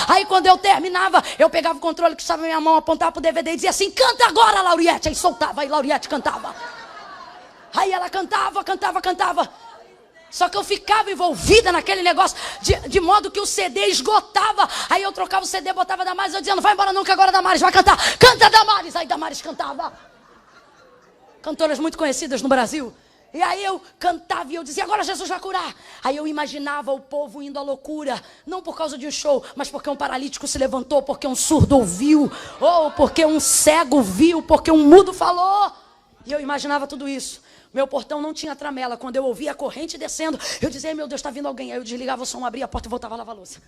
Aí quando eu terminava, eu pegava o controle que estava na minha mão, apontava pro DVD e dizia assim, canta agora, Lauriette. Aí soltava, aí Lauriette cantava. Aí ela cantava. Só que eu ficava envolvida naquele negócio, de modo que o CD esgotava. Aí eu trocava o CD, botava Damares, eu dizia, não vai embora não, que agora a Damares vai cantar. Canta, Damares! Aí Damares cantava. Cantoras muito conhecidas no Brasil. E aí eu cantava e eu dizia, agora Jesus vai curar. Aí eu imaginava o povo indo à loucura, não por causa de um show, mas porque um paralítico se levantou, porque um surdo ouviu, ou porque um cego viu, porque um mudo falou. E eu imaginava tudo isso. Meu portão não tinha tramela. Quando eu ouvia a corrente descendo, eu dizia, meu Deus, está vindo alguém. Aí eu desligava o som, abria a porta e voltava a lavar a louça.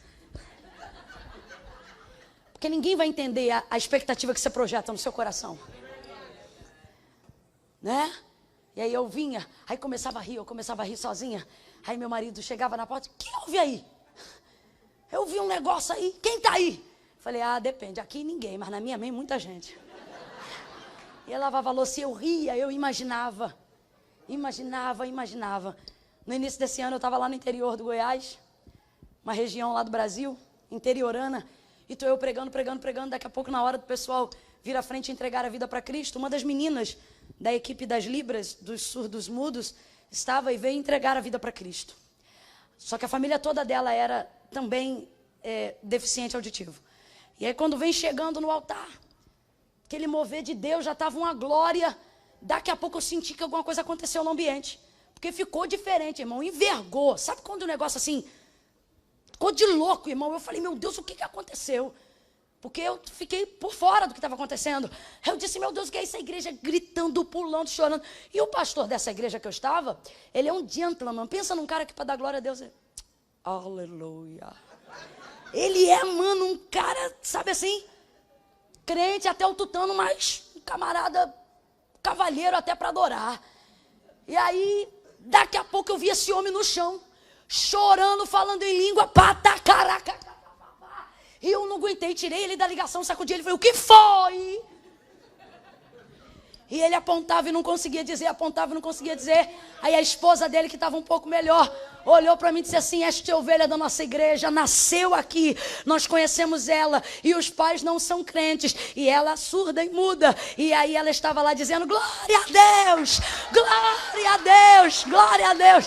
Porque ninguém vai entender a expectativa que você projeta no seu coração. Né? E aí eu vinha, aí começava a rir sozinha. Aí meu marido chegava na porta, o que houve aí? Eu vi um negócio aí, quem está aí? Falei, depende, aqui ninguém, mas na minha mãe muita gente. E eu lavava a louça e eu ria, eu imaginava. Imaginava. No início desse ano eu estava lá no interior do Goiás, uma região lá do Brasil, interiorana, e estou eu pregando. Daqui a pouco, na hora do pessoal vir à frente e entregar a vida para Cristo, uma das meninas da equipe das Libras, dos surdos mudos, estava e veio entregar a vida para Cristo. Só que a família toda dela era também deficiente auditivo. E aí quando vem chegando no altar, aquele mover de Deus, já estava uma glória. Daqui a pouco eu senti que alguma coisa aconteceu no ambiente. Porque ficou diferente, irmão, envergou. Sabe quando o negócio assim, ficou de louco, irmão? Eu falei, meu Deus, o que aconteceu? Porque eu fiquei por fora do que estava acontecendo. Eu disse, meu Deus, o que é essa igreja gritando, pulando, chorando? E o pastor dessa igreja que eu estava, ele é um gentleman. Pensa num cara que para dar glória a Deus, aleluia. Ele é, mano, um cara, sabe assim, crente até o tutano, mas um camarada, cavalheiro até para adorar. E aí, daqui a pouco eu vi esse homem no chão, chorando, falando em língua, patacaraca. E eu não aguentei, tirei ele da ligação, sacudi ele e falei, o que foi? E ele apontava e não conseguia dizer, Aí a esposa dele, que estava um pouco melhor, olhou para mim e disse assim, esta ovelha da nossa igreja nasceu aqui, nós conhecemos ela, e os pais não são crentes, e ela surda e muda. E aí ela estava lá dizendo, glória a Deus, glória a Deus, glória a Deus.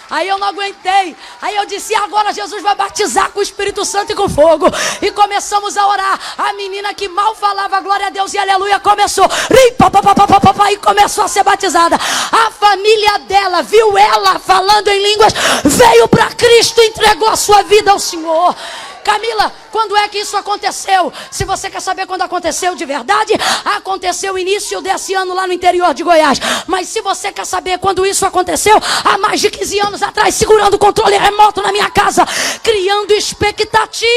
Aí eu não aguentei. Aí eu disse, agora Jesus vai batizar com o Espírito Santo e com fogo. E começamos a orar. A menina que mal falava glória a Deus e aleluia começou. E começou a ser batizada. A família dela viu ela falando em línguas, veio para Cristo e entregou a sua vida ao Senhor. Camila, quando é que isso aconteceu? Se você quer saber quando aconteceu de verdade, aconteceu início desse ano lá no interior de Goiás. Mas se você quer saber quando isso aconteceu, há mais de 15 anos atrás, segurando o controle remoto na minha casa, criando expectativa,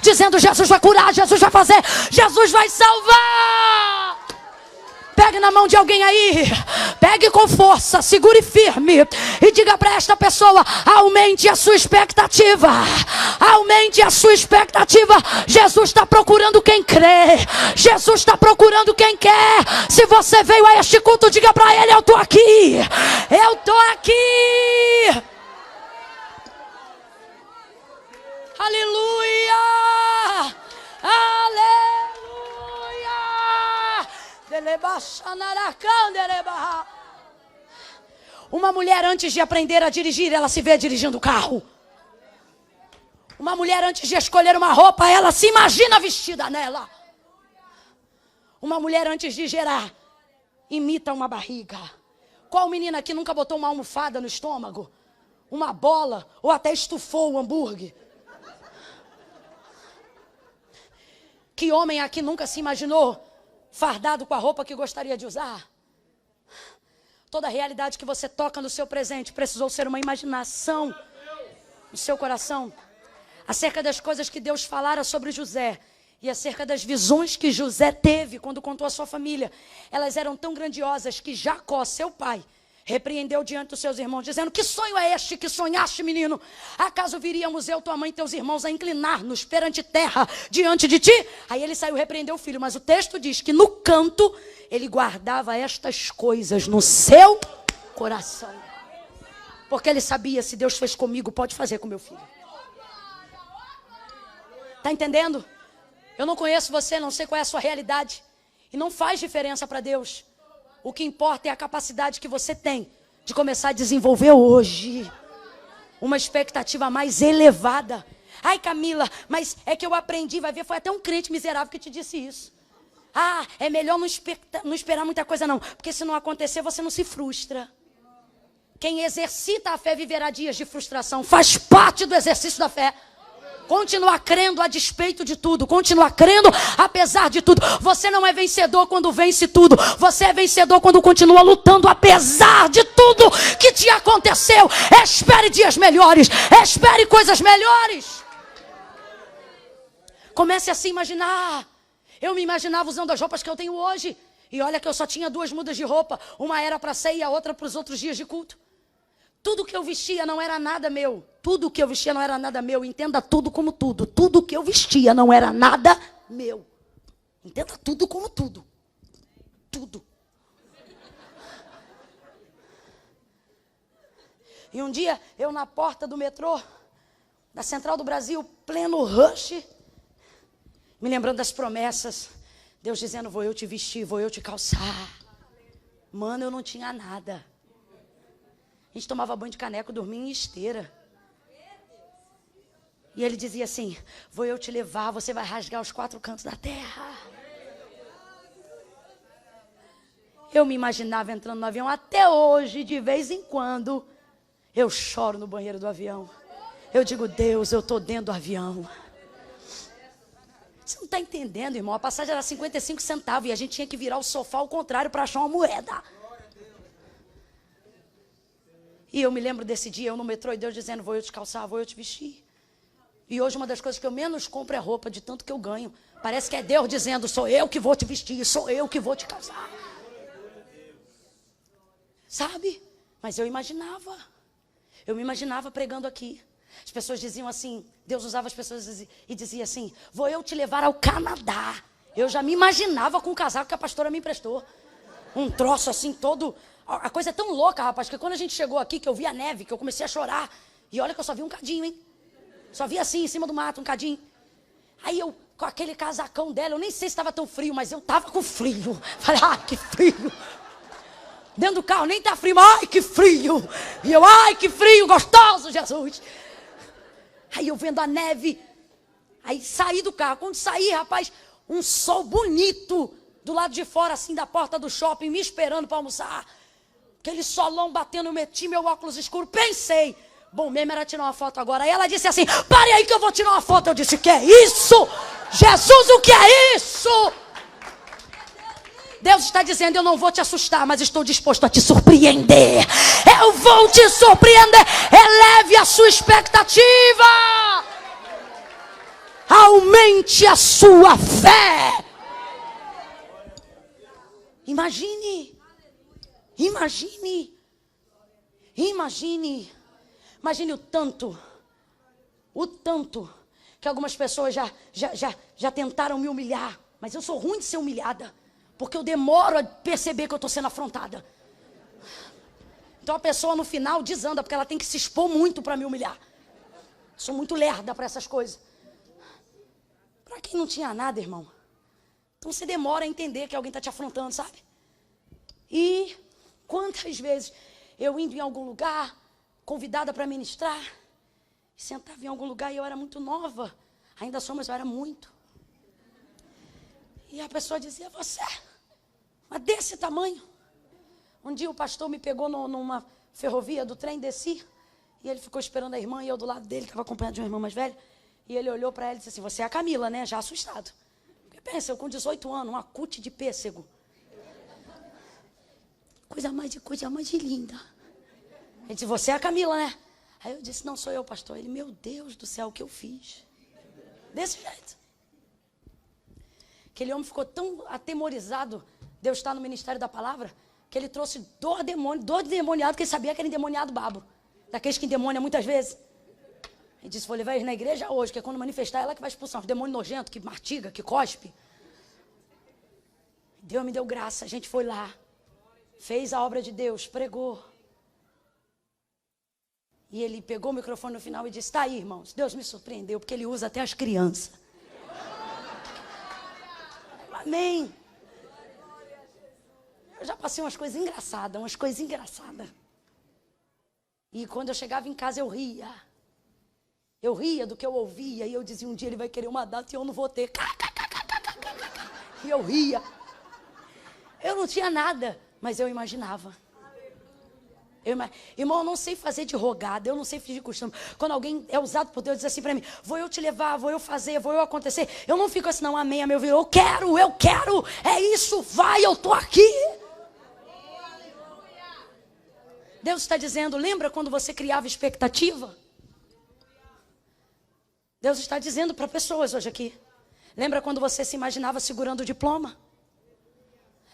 dizendo Jesus vai curar, Jesus vai fazer, Jesus vai salvar. Pegue na mão de alguém aí, pegue com força, segure firme e diga para esta pessoa, aumente a sua expectativa, aumente a sua expectativa. Jesus está procurando quem crê, Jesus está procurando quem quer. Se você veio a este culto, diga para ele, eu estou aqui, aleluia, aleluia. Uma mulher, antes de aprender a dirigir, ela se vê dirigindo o carro. Uma mulher, antes de escolher uma roupa, ela se imagina vestida nela. Uma mulher, antes de gerar, imita uma barriga. Qual menina que nunca botou uma almofada no estômago? Uma bola, ou até estufou o hambúrguer? Que homem aqui nunca se imaginou fardado com a roupa que gostaria de usar? Toda a realidade que você toca no seu presente precisou ser uma imaginação no seu coração, acerca das coisas que Deus falara sobre José e acerca das visões que José teve quando contou à sua família. Elas eram tão grandiosas que Jacó, seu pai, repreendeu diante dos seus irmãos, dizendo, que sonho é este que sonhaste, menino? Acaso viríamos eu, tua mãe e teus irmãos a inclinar-nos perante terra diante de ti? Aí ele saiu repreender o filho, mas o texto diz que no canto ele guardava estas coisas no seu coração, porque ele sabia, se Deus fez comigo, pode fazer com meu filho. Está entendendo? Eu não conheço você, não sei qual é a sua realidade, e não faz diferença para Deus. O que importa é a capacidade que você tem de começar a desenvolver hoje uma expectativa mais elevada. Ai, Camila, mas é que eu aprendi, vai ver, foi até um crente miserável que te disse isso. Ah, é melhor não esperar muita coisa não, porque se não acontecer você não se frustra. Quem exercita a fé viverá dias de frustração, faz parte do exercício da fé. Continuar crendo a despeito de tudo. Continuar crendo apesar de tudo. Você não é vencedor quando vence tudo. Você é vencedor quando continua lutando apesar de tudo que te aconteceu. Espere dias melhores. Espere coisas melhores. Comece a se imaginar. Eu me imaginava usando as roupas que eu tenho hoje. E olha que eu só tinha 2 mudas de roupa. Uma era para ceia e a outra para os outros dias de culto. Tudo que eu vestia não era nada meu. Tudo que eu vestia não era nada meu. Entenda tudo como tudo. Tudo que eu vestia não era nada meu. Entenda tudo como tudo. Tudo. E um dia, eu na porta do metrô, da Central do Brasil, pleno rush, me lembrando das promessas, Deus dizendo, vou eu te vestir, vou eu te calçar. Mano, eu não tinha nada. A gente tomava banho de caneco, dormia em esteira. E ele dizia assim, vou eu te levar, você vai rasgar os 4 cantos da terra. Eu me imaginava entrando no avião, até hoje, de vez em quando, eu choro no banheiro do avião. Eu digo, Deus, eu estou dentro do avião. Você não está entendendo, irmão, a passagem era 55 centavos e a gente tinha que virar o sofá ao contrário para achar uma moeda. E eu me lembro desse dia, eu no metrô e Deus dizendo, vou eu te calçar, vou eu te vestir. E hoje uma das coisas que eu menos compro é roupa, de tanto que eu ganho. Parece que é Deus dizendo, sou eu que vou te vestir, sou eu que vou te calçar. Sabe? Mas eu imaginava. Eu me imaginava pregando aqui. As pessoas diziam assim, Deus usava as pessoas e dizia assim, vou eu te levar ao Canadá. Eu já me imaginava com o casaco que a pastora me emprestou. Um troço assim todo... A coisa é tão louca, rapaz, que quando a gente chegou aqui, que eu vi a neve, que eu comecei a chorar. E olha que eu só vi um cadinho, hein? Só vi assim, em cima do mato, um cadinho. Aí eu, com aquele casacão dela, eu nem sei se estava tão frio, mas eu estava com frio. Falei, ai, que frio. Dentro do carro nem tá frio, mas ai, que frio. E eu, ai, que frio, gostoso, Jesus. Aí eu vendo a neve. Aí saí do carro. Quando saí, rapaz, um sol bonito do lado de fora, assim, da porta do shopping, me esperando para almoçar. Aquele solão batendo, eu meti meu óculos escuro. Pensei, bom mesmo era tirar uma foto agora. Aí ela disse assim, pare aí que eu vou tirar uma foto. Eu disse, que é isso? Jesus, o que é isso? Deus está dizendo, eu não vou te assustar, mas estou disposto a te surpreender. Eu vou te surpreender. Eleve a sua expectativa. Aumente a sua fé. Imagine. Imagine. Imagine. Imagine o tanto que algumas pessoas já tentaram me humilhar. Mas eu sou ruim de ser humilhada. Porque eu demoro a perceber que eu estou sendo afrontada. Então a pessoa no final desanda, porque ela tem que se expor muito para me humilhar. Sou muito lerda para essas coisas. Para quem não tinha nada, irmão. Então você demora a entender que alguém está te afrontando, sabe? E quantas vezes eu indo em algum lugar, convidada para ministrar, sentava em algum lugar e eu era muito nova. Ainda sou, mas eu era muito. E a pessoa dizia, você, mas desse tamanho. Um dia o pastor me pegou numa ferrovia do trem, desci, e ele ficou esperando a irmã, e eu do lado dele, estava acompanhado de uma irmã mais velha, e ele olhou para ela e disse assim, você é a Camila, né? Já assustado. Porque pensa, eu com 18 anos, uma cute de pêssego. Coisa mais de linda. Ele disse, você é a Camila, né? Aí eu disse, não, sou eu, pastor. Ele, meu Deus do céu, o que eu fiz? Desse jeito. Aquele homem ficou tão atemorizado de eu estar no ministério da palavra, que ele trouxe dois demoniados, que ele sabia que era endemoniado babo. Daqueles que endemoniam muitas vezes. Ele disse, vou levar eles na igreja hoje, que é quando manifestar, ela que vai expulsar os demônios nojentos, que mastiga, que cospe. Deus me deu graça, a gente foi lá, fez a obra de Deus, pregou. E ele pegou o microfone no final e disse, tá aí, irmãos, Deus me surpreendeu, porque ele usa até as crianças. Amém. Eu já passei umas coisas engraçadas. E quando eu chegava em casa eu ria. Eu ria do que eu ouvia. E eu dizia, um dia ele vai querer uma data e eu não vou ter. E eu ria. Eu não tinha nada, mas eu imaginava. Irmão, eu não sei fazer de rogada, eu não sei fingir costume. Quando alguém é usado por Deus, diz assim para mim, vou eu te levar, vou eu fazer, vou eu acontecer. Eu não fico assim, não, amém, amém, eu quero, é isso, vai, eu tô aqui. Deus está dizendo, lembra quando você criava expectativa? Deus está dizendo para pessoas hoje aqui. Lembra quando você se imaginava segurando o diploma?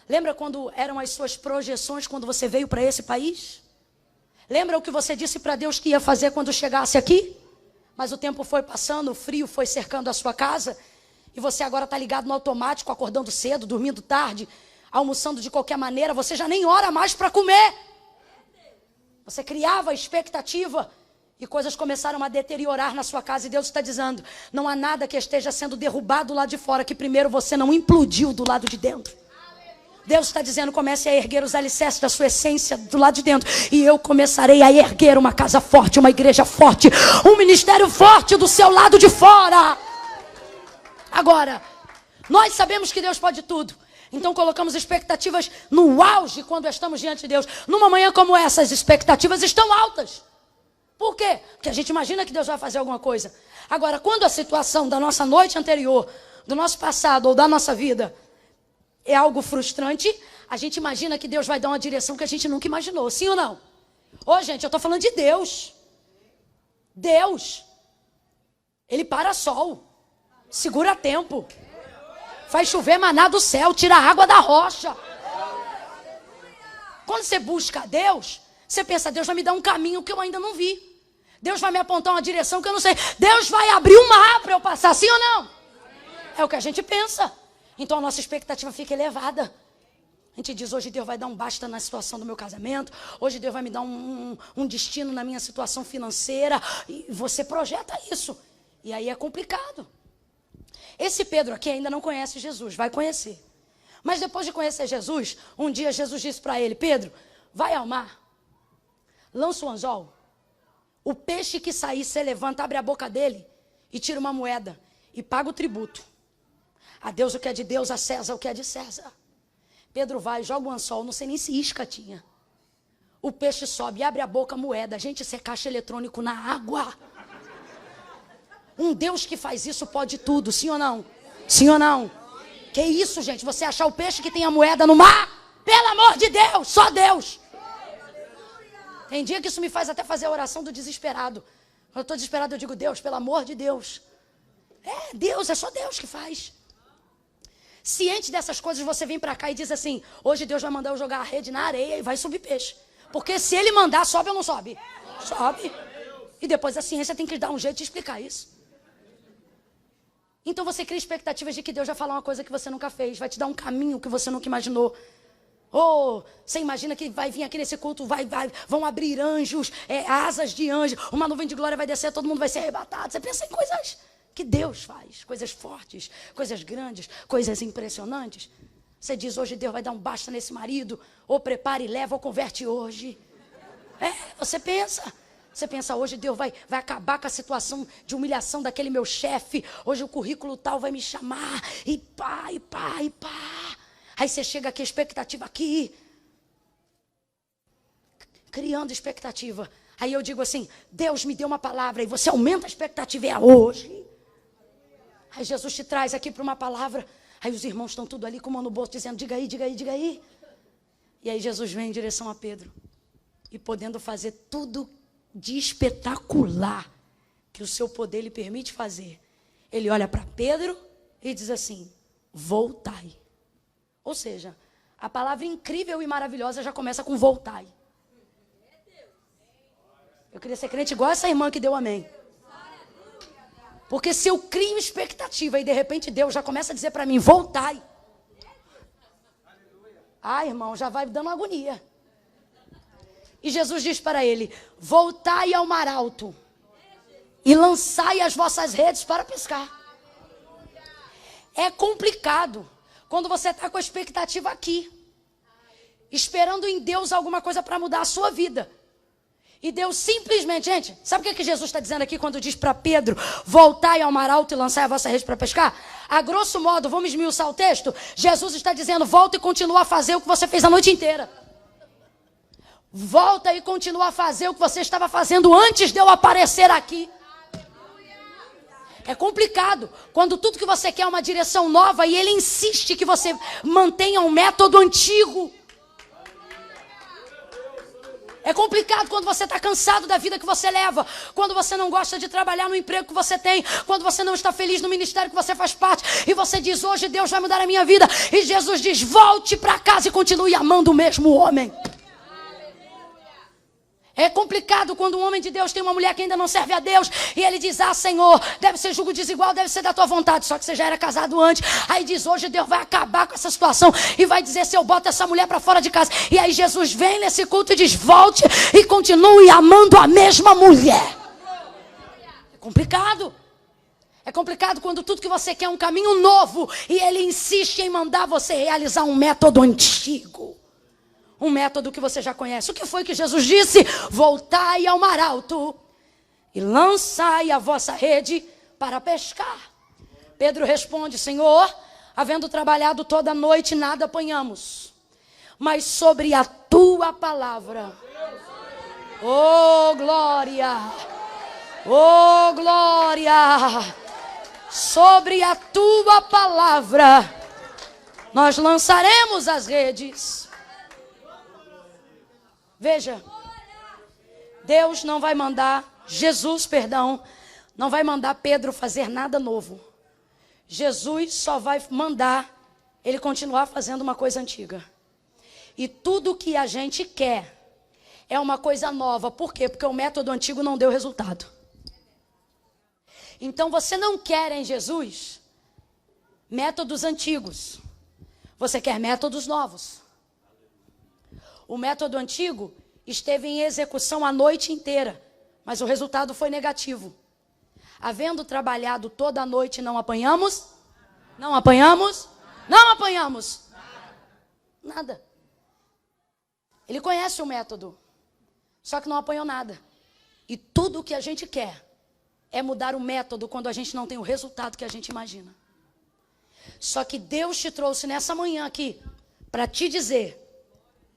Lembra quando eram as suas projeções quando você veio para esse país? Lembra o que você disse para Deus que ia fazer quando chegasse aqui? Mas o tempo foi passando, o frio foi cercando a sua casa. E você agora está ligado no automático, acordando cedo, dormindo tarde, almoçando de qualquer maneira. Você já nem ora mais para comer. Você criava expectativa e coisas começaram a deteriorar na sua casa. E Deus está dizendo, não há nada que esteja sendo derrubado lá de fora, que primeiro você não implodiu do lado de dentro. Deus está dizendo, comece a erguer os alicerces da sua essência do lado de dentro. E eu começarei a erguer uma casa forte, uma igreja forte, um ministério forte do seu lado de fora. Agora, nós sabemos que Deus pode tudo. Então colocamos expectativas no auge quando estamos diante de Deus. Numa manhã como essa, as expectativas estão altas. Por quê? Porque a gente imagina que Deus vai fazer alguma coisa. Agora, quando a situação da nossa noite anterior, do nosso passado ou da nossa vida é algo frustrante, a gente imagina que Deus vai dar uma direção que a gente nunca imaginou. Sim ou não? Ô, gente, eu estou falando de Deus. Deus. Ele para sol. Segura tempo. Faz chover maná do céu. Tira a água da rocha. Quando você busca Deus, você pensa, Deus vai me dar um caminho que eu ainda não vi. Deus vai me apontar uma direção que eu não sei. Deus vai abrir um mar para eu passar. Sim ou não? É o que a gente pensa. Então a nossa expectativa fica elevada. A gente diz, hoje Deus vai dar um basta na situação do meu casamento. Hoje Deus vai me dar um destino na minha situação financeira. E você projeta isso. E aí é complicado. Esse Pedro aqui ainda não conhece Jesus, vai conhecer. Mas depois de conhecer Jesus, um dia Jesus disse para ele, Pedro, vai ao mar, lança o anzol. O peixe que sair, você levanta, abre a boca dele e tira uma moeda e paga o tributo. A Deus o que é de Deus, a César o que é de César. Pedro vai, joga o anzol, não sei nem se isca tinha. O peixe sobe, abre a boca, moeda. Gente, isso é caixa eletrônico na água. Um Deus que faz isso pode tudo, sim ou não? Sim ou não? Que isso, gente? Você achar o peixe que tem a moeda no mar? Pelo amor de Deus, só Deus. Tem dia que isso me faz até fazer a oração do desesperado. Quando eu estou desesperado, eu digo, Deus, pelo amor de Deus. É, Deus, é só Deus que faz. Ciente dessas coisas, você vem para cá e diz assim, hoje Deus vai mandar eu jogar a rede na areia e vai subir peixe. Porque se Ele mandar, sobe ou não sobe? Sobe. E depois a ciência tem que dar um jeito de explicar isso. Então você cria expectativas de que Deus vai falar uma coisa que você nunca fez, vai te dar um caminho que você nunca imaginou. Ou você imagina que vai vir aqui nesse culto, vão abrir anjos, asas de anjo, uma nuvem de glória vai descer, todo mundo vai ser arrebatado. Você pensa em coisas que Deus faz, coisas fortes, coisas grandes, coisas impressionantes. Você diz, hoje Deus vai dar um basta nesse marido, ou prepara e leva, ou converte hoje. Você pensa. Você pensa, hoje Deus vai acabar com a situação de humilhação daquele meu chefe. Hoje o currículo tal vai me chamar. E pá, e pá, e pá. Aí você chega aqui, expectativa aqui. Criando expectativa. Aí eu digo assim, Deus me deu uma palavra. E você aumenta a expectativa, é hoje. Aí Jesus te traz aqui para uma palavra. Aí os irmãos estão tudo ali com a mão no bolso, dizendo, diga aí, diga aí, diga aí. E aí Jesus vem em direção a Pedro. E podendo fazer tudo de espetacular que o seu poder lhe permite fazer, ele olha para Pedro e diz assim, voltai. Ou seja, a palavra incrível e maravilhosa já começa com voltai. Eu queria ser crente igual essa irmã que deu amém. Porque se eu crio expectativa e de repente Deus já começa a dizer para mim, voltai. Ah, irmão, já vai dando agonia. E Jesus diz para ele, voltai ao mar alto e lançai as vossas redes para pescar. É complicado quando você está com a expectativa aqui, esperando em Deus alguma coisa para mudar a sua vida. E Deus simplesmente, gente, sabe o que Jesus está dizendo aqui quando diz para Pedro, voltai ao mar alto e lançai a vossa rede para pescar? A grosso modo, vamos esmiuçar o texto, Jesus está dizendo, volta e continua a fazer o que você fez a noite inteira. Volta e continua a fazer o que você estava fazendo antes de eu aparecer aqui. É complicado quando tudo que você quer é uma direção nova e ele insiste que você mantenha um método antigo. É complicado quando você está cansado da vida que você leva, quando você não gosta de trabalhar no emprego que você tem, quando você não está feliz no ministério que você faz parte, e você diz, hoje Deus vai mudar a minha vida, e Jesus diz, volte para casa e continue amando o mesmo homem. É complicado quando um homem de Deus tem uma mulher que ainda não serve a Deus e ele diz, Senhor, deve ser julgo desigual, deve ser da tua vontade. Só que você já era casado antes. Aí diz, hoje Deus vai acabar com essa situação e vai dizer se eu boto essa mulher para fora de casa. E aí Jesus vem nesse culto e diz, volte e continue amando a mesma mulher. É complicado. É complicado quando tudo que você quer é um caminho novo e ele insiste em mandar você realizar um método antigo. Um método que você já conhece. O que foi que Jesus disse? Voltai ao mar alto e lançai a vossa rede para pescar. Pedro responde, Senhor, havendo trabalhado toda a noite, nada apanhamos. Mas sobre a tua palavra. Oh, glória! Oh, glória! Sobre a tua palavra, nós lançaremos as redes. Veja, Deus não vai mandar, Jesus, perdão, não vai mandar Pedro fazer nada novo. Jesus só vai mandar ele continuar fazendo uma coisa antiga. E tudo que a gente quer é uma coisa nova. Por quê? Porque o método antigo não deu resultado. Então você não quer em Jesus métodos antigos. Você quer métodos novos. O método antigo esteve em execução a noite inteira, mas o resultado foi negativo. Havendo trabalhado toda a noite, não apanhamos? Não apanhamos? Não apanhamos. Nada. Ele conhece o método, só que não apanhou nada. E tudo o que a gente quer é mudar o método quando a gente não tem o resultado que a gente imagina. Só que Deus te trouxe nessa manhã aqui para te dizer,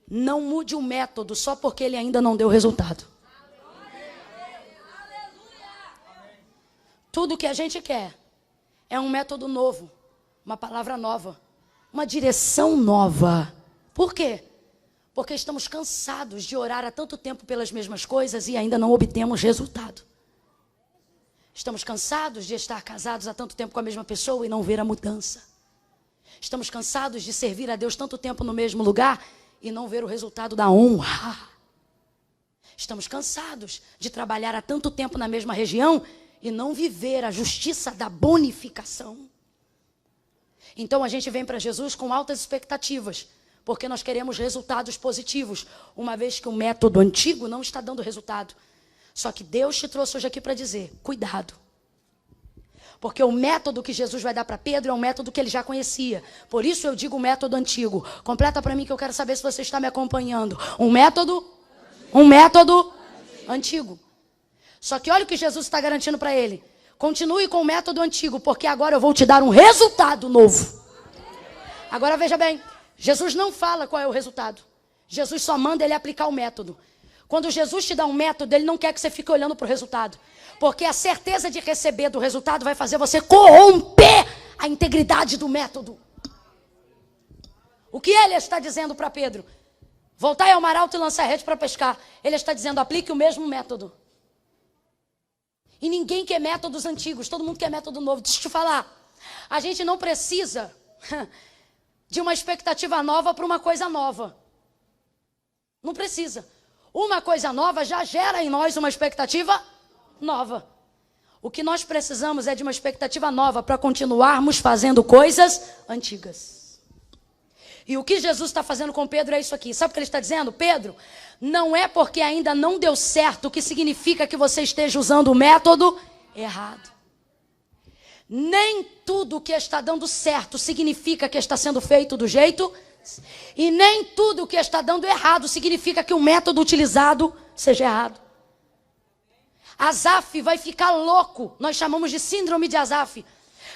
não mude o método só porque ele ainda não deu resultado. Tudo que a gente quer é um método novo, uma palavra nova, uma direção nova. Por quê? Porque estamos cansados de orar há tanto tempo pelas mesmas coisas e ainda não obtemos resultado. Estamos cansados de estar casados há tanto tempo com a mesma pessoa e não ver a mudança. Estamos cansados de servir a Deus tanto tempo no mesmo lugar e não ver o resultado da honra. Estamos cansados de trabalhar há tanto tempo na mesma região e não viver a justiça da bonificação. Então a gente vem para Jesus com altas expectativas, porque nós queremos resultados positivos, uma vez que o método antigo não está dando resultado. Só que Deus te trouxe hoje aqui para dizer, cuidado. Porque o método que Jesus vai dar para Pedro é um método que ele já conhecia. Por isso eu digo o método antigo. Completa para mim que eu quero saber se você está me acompanhando. Um método antigo. Só que olha o que Jesus está garantindo para ele. Continue com o método antigo, porque agora eu vou te dar um resultado novo. Agora veja bem, Jesus não fala qual é o resultado. Jesus só manda ele aplicar o método. Quando Jesus te dá um método, ele não quer que você fique olhando para o resultado. Porque a certeza de receber do resultado vai fazer você corromper a integridade do método. O que ele está dizendo para Pedro? Voltai ao mar alto e lançar a rede para pescar. Ele está dizendo, aplique o mesmo método. E ninguém quer métodos antigos, todo mundo quer método novo. Deixa eu te falar, a gente não precisa de uma expectativa nova para uma coisa nova. Não precisa. Uma coisa nova já gera em nós uma expectativa nova. O que nós precisamos é de uma expectativa nova para continuarmos fazendo coisas antigas. E o que Jesus está fazendo com Pedro é isso aqui. Sabe o que ele está dizendo? Pedro, não é porque ainda não deu certo que significa que você esteja usando o método errado. Nem tudo que está dando certo significa que está sendo feito do jeito. E nem tudo que está dando errado significa que o método utilizado seja errado. Asaf vai ficar louco. Nós chamamos de síndrome de Asaf.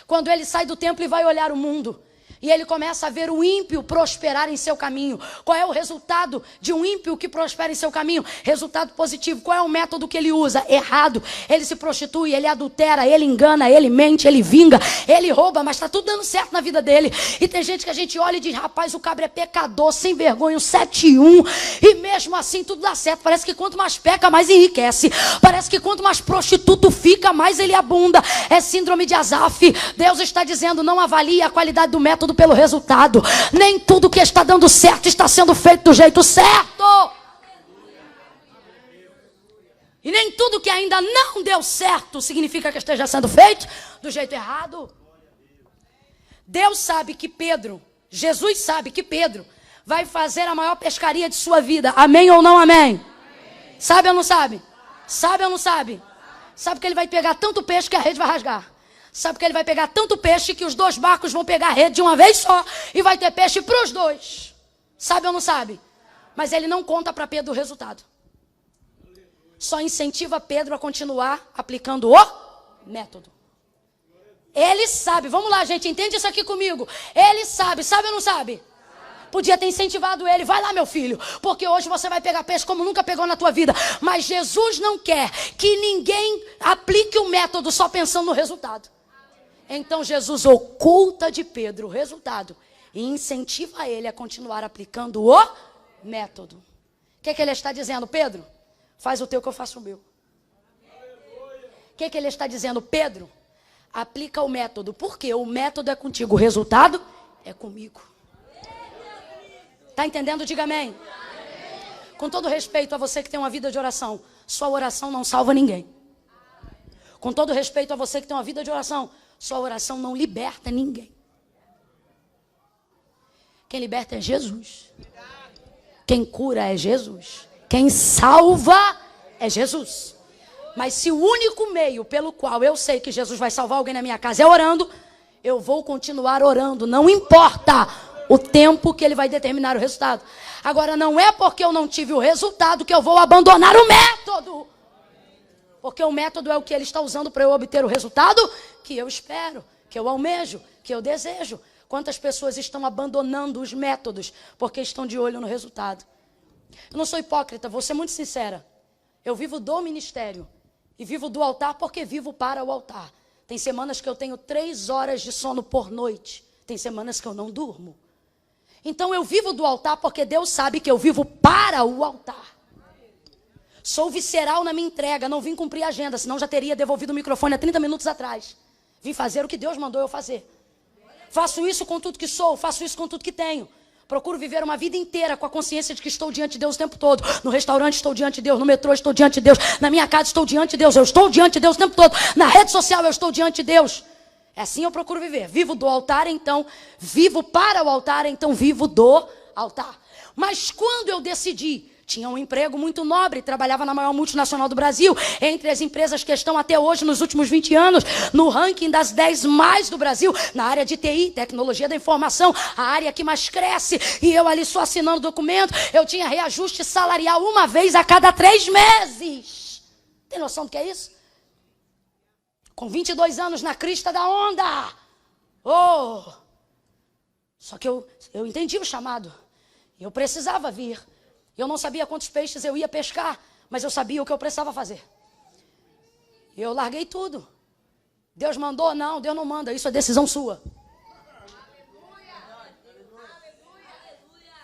Quando ele sai do templo e vai olhar o mundo. E ele começa a ver o ímpio prosperar em seu caminho. Qual é o resultado de um ímpio que prospera em seu caminho? Resultado positivo. Qual é o método que ele usa? Errado. Ele se prostitui, ele adultera, ele engana, ele mente, ele vinga, ele rouba, mas está tudo dando certo na vida dele. E tem gente que a gente olha e diz, rapaz, o cabra é pecador, sem vergonha, 7-1. E mesmo assim tudo dá certo. Parece que quanto mais peca, mais enriquece. Parece que quanto mais prostituto fica, mais ele abunda. É síndrome de Asaf. Deus está dizendo, não avalie a qualidade do método pelo resultado. Nem tudo que está dando certo está sendo feito do jeito certo. E nem tudo que ainda não deu certo significa que esteja sendo feito do jeito errado. Deus sabe que Pedro, Jesus sabe que Pedro vai fazer a maior pescaria de sua vida. Amém ou não amém? Amém. Sabe ou não sabe? Sabe ou não sabe? Sabe que ele vai pegar tanto peixe que a rede vai rasgar. Sabe que ele vai pegar tanto peixe que os dois barcos vão pegar a rede de uma vez só e vai ter peixe para os dois. Sabe ou não sabe? Mas ele não conta para Pedro o resultado. Só incentiva Pedro a continuar aplicando o método. Ele sabe, vamos lá gente, entende isso aqui comigo. Ele sabe ou não sabe? Podia ter incentivado ele, vai lá meu filho, porque hoje você vai pegar peixe como nunca pegou na tua vida. Mas Jesus não quer que ninguém aplique o método só pensando no resultado. Então Jesus oculta de Pedro o resultado e incentiva ele a continuar aplicando o método. O que ele está dizendo? Pedro, faz o teu que eu faço o meu. O que ele está dizendo? Pedro, aplica o método, porque o método é contigo, o resultado é comigo. Está entendendo? Diga amém. Com todo respeito a você que tem uma vida de oração, sua oração não salva ninguém. Com todo respeito a você que tem uma vida de oração, sua oração não liberta ninguém. Quem liberta é Jesus. Quem cura é Jesus. Quem salva é Jesus. Mas se o único meio pelo qual eu sei que Jesus vai salvar alguém na minha casa é orando, eu vou continuar orando, não importa o tempo que ele vai determinar o resultado. Agora, não é porque eu não tive o resultado que eu vou abandonar o método. Porque o método é o que ele está usando para eu obter o resultado que eu espero, que eu almejo, que eu desejo. Quantas pessoas estão abandonando os métodos porque estão de olho no resultado? Eu não sou hipócrita, vou ser muito sincera. Eu vivo do ministério e vivo do altar porque vivo para o altar. Tem semanas que eu tenho 3 horas de sono por noite. Tem semanas que eu não durmo. Então eu vivo do altar porque Deus sabe que eu vivo para o altar. Sou visceral na minha entrega, não vim cumprir a agenda, senão já teria devolvido o microfone há 30 minutos atrás. Vim fazer o que Deus mandou eu fazer. Faço isso com tudo que sou, faço isso com tudo que tenho. Procuro viver uma vida inteira com a consciência de que estou diante de Deus o tempo todo. No restaurante estou diante de Deus, no metrô estou diante de Deus, na minha casa estou diante de Deus, eu estou diante de Deus o tempo todo. Na rede social eu estou diante de Deus. É assim eu procuro viver. Vivo do altar, então vivo para o altar, então vivo do altar. Mas quando eu decidi, tinha um emprego muito nobre, trabalhava na maior multinacional do Brasil, entre as empresas que estão até hoje, nos últimos 20 anos, no ranking das 10 mais do Brasil, na área de TI, tecnologia da informação, a área que mais cresce, e eu ali só assinando documento, eu tinha reajuste salarial uma vez a cada 3 meses. Tem noção do que é isso? Com 22 anos na crista da onda. Oh! Só que eu entendi o chamado. Eu precisava vir. Eu não sabia quantos peixes eu ia pescar, mas eu sabia o que eu precisava fazer. Eu larguei tudo. Deus mandou? Não, Deus não manda. Isso é decisão sua.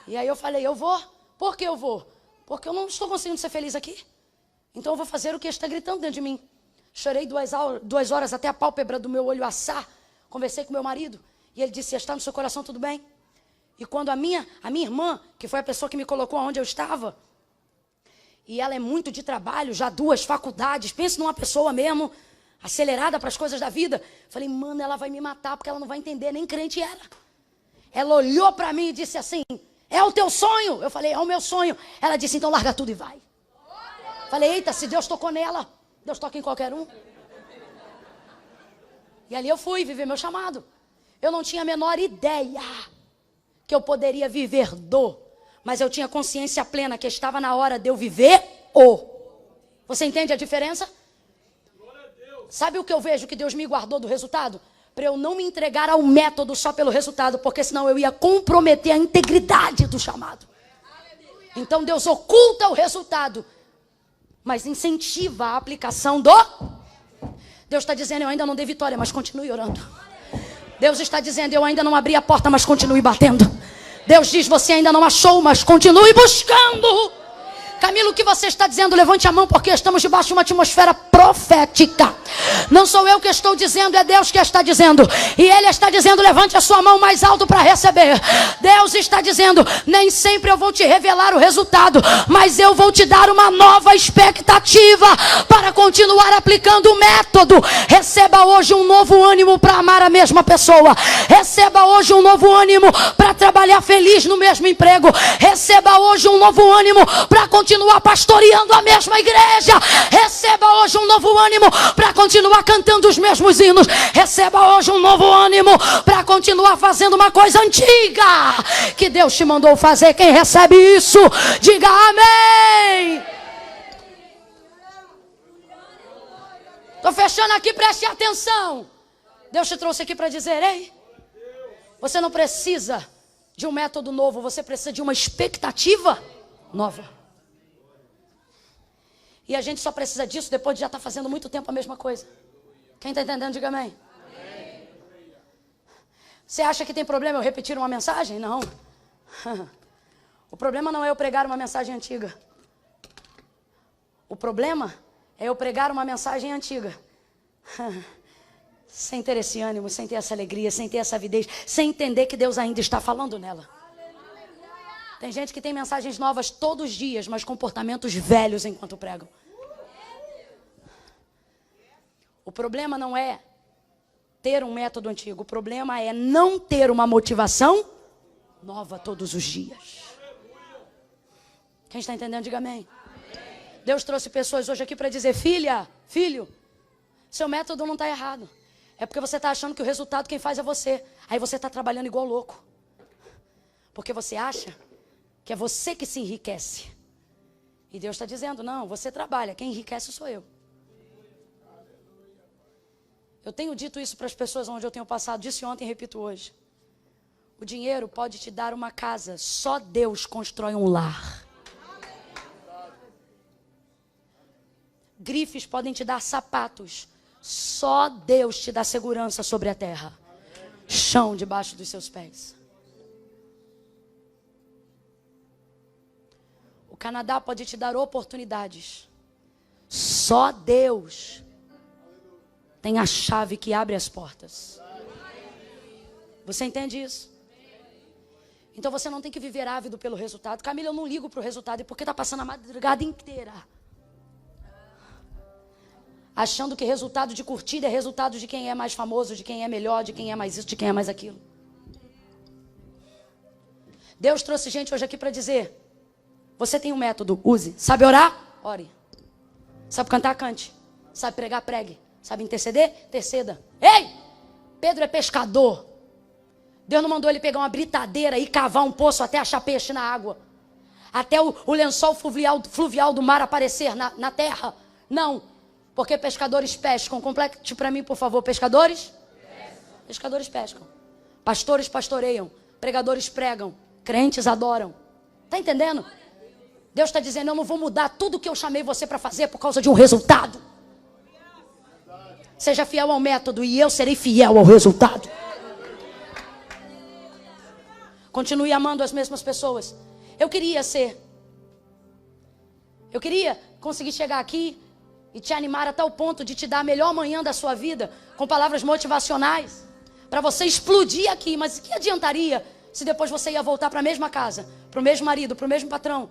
E aí eu falei, eu vou. Por que eu vou? Porque eu não estou conseguindo ser feliz aqui. Então eu vou fazer o que está gritando dentro de mim. Chorei 2 horas até a pálpebra do meu olho assar. Conversei com meu marido. E ele disse, está no seu coração tudo bem? E quando a minha irmã, que foi a pessoa que me colocou onde eu estava, e ela é muito de trabalho, já 2 faculdades, pense numa pessoa mesmo, acelerada para as coisas da vida. Falei, mano, ela vai me matar porque ela não vai entender, nem crente era. Ela olhou para mim e disse assim, é o teu sonho? Eu falei, é o meu sonho. Ela disse, então larga tudo e vai. Falei, eita, se Deus tocou nela, Deus toca em qualquer um. E ali eu fui viver meu chamado. Eu não tinha a menor ideia que eu poderia viver mas eu tinha consciência plena que estava na hora de eu viver Você entende a diferença? Sabe o que eu vejo que Deus me guardou do resultado? Para eu não me entregar ao método só pelo resultado, porque senão eu ia comprometer a integridade do chamado. Então Deus oculta o resultado, mas incentiva a aplicação do... Deus está dizendo, eu ainda não dei vitória, mas continue orando. Deus está dizendo, eu ainda não abri a porta, mas continue batendo. Deus diz, você ainda não achou, mas continue buscando. Camilo, o que você está dizendo? Levante a mão, porque estamos debaixo de uma atmosfera profética. profética. Não sou eu que estou dizendo, é Deus que está dizendo. E Ele está dizendo, levante a sua mão mais alto para receber. Deus está dizendo, nem sempre eu vou te revelar o resultado, mas eu vou te dar uma nova expectativa para continuar aplicando o método. Receba hoje um novo ânimo para amar a mesma pessoa. Receba hoje um novo ânimo para trabalhar feliz no mesmo emprego. Receba hoje um novo ânimo para continuar pastoreando a mesma igreja. Receba hoje um novo ânimo para continuar cantando os mesmos hinos. Receba hoje um novo ânimo para continuar fazendo uma coisa antiga que Deus te mandou fazer. Quem recebe isso, diga amém. Estou fechando aqui, preste atenção. Deus te trouxe aqui para dizer, ei, você não precisa de um método novo, você precisa de uma expectativa nova. E a gente só precisa disso depois de já estar fazendo muito tempo a mesma coisa. Quem está entendendo, diga amém. Amém. Você acha que tem problema eu repetir uma mensagem? Não. O problema não é eu pregar uma mensagem antiga. O problema é eu pregar uma mensagem antiga. Sem ter esse ânimo, sem ter essa alegria, sem ter essa avidez, sem entender que Deus ainda está falando nela. Tem gente que tem mensagens novas todos os dias, mas comportamentos velhos enquanto pregam. O problema não é ter um método antigo, o problema é não ter uma motivação nova todos os dias. Quem está entendendo, diga amém. Deus trouxe pessoas hoje aqui para dizer, filha, filho, seu método não está errado. É porque você está achando que o resultado quem faz é você. Aí você está trabalhando igual louco. Porque você acha que é você que se enriquece. E Deus está dizendo, não, você trabalha, quem enriquece sou eu. Eu tenho dito isso para as pessoas onde eu tenho passado, disse ontem e repito hoje. O dinheiro pode te dar uma casa, só Deus constrói um lar. Grifes podem te dar sapatos, só Deus te dá segurança sobre a terra. Chão debaixo dos seus pés. O Canadá pode te dar oportunidades. Só Deus tem a chave que abre as portas. Você entende isso? Então você não tem que viver ávido pelo resultado. Camila, eu não ligo para o resultado. E por que está passando a madrugada inteira achando que resultado de curtida é resultado de quem é mais famoso, de quem é melhor, de quem é mais isso, de quem é mais aquilo. Deus trouxe gente hoje aqui para dizer, você tem um método, use. Sabe orar? Ore. Sabe cantar? Cante. Sabe pregar? Pregue. Sabe interceder? Interceda. Ei! Pedro é pescador. Deus não mandou ele pegar uma britadeira e cavar um poço até achar peixe na água. Até o lençol fluvial do mar aparecer na terra. Não. Porque pescadores pescam. Complete para mim, por favor. Pescadores? Pescadores pescam. Pastores pastoreiam. Pregadores pregam. Crentes adoram. Está entendendo? Deus está dizendo, eu não vou mudar tudo que eu chamei você para fazer por causa de um resultado. Seja fiel ao método e eu serei fiel ao resultado. Continue amando as mesmas pessoas. Eu queria conseguir chegar aqui e te animar a tal ponto de te dar a melhor manhã da sua vida, com palavras motivacionais, para você explodir aqui. Mas o que adiantaria se depois você ia voltar para a mesma casa, para o mesmo marido, para o mesmo patrão?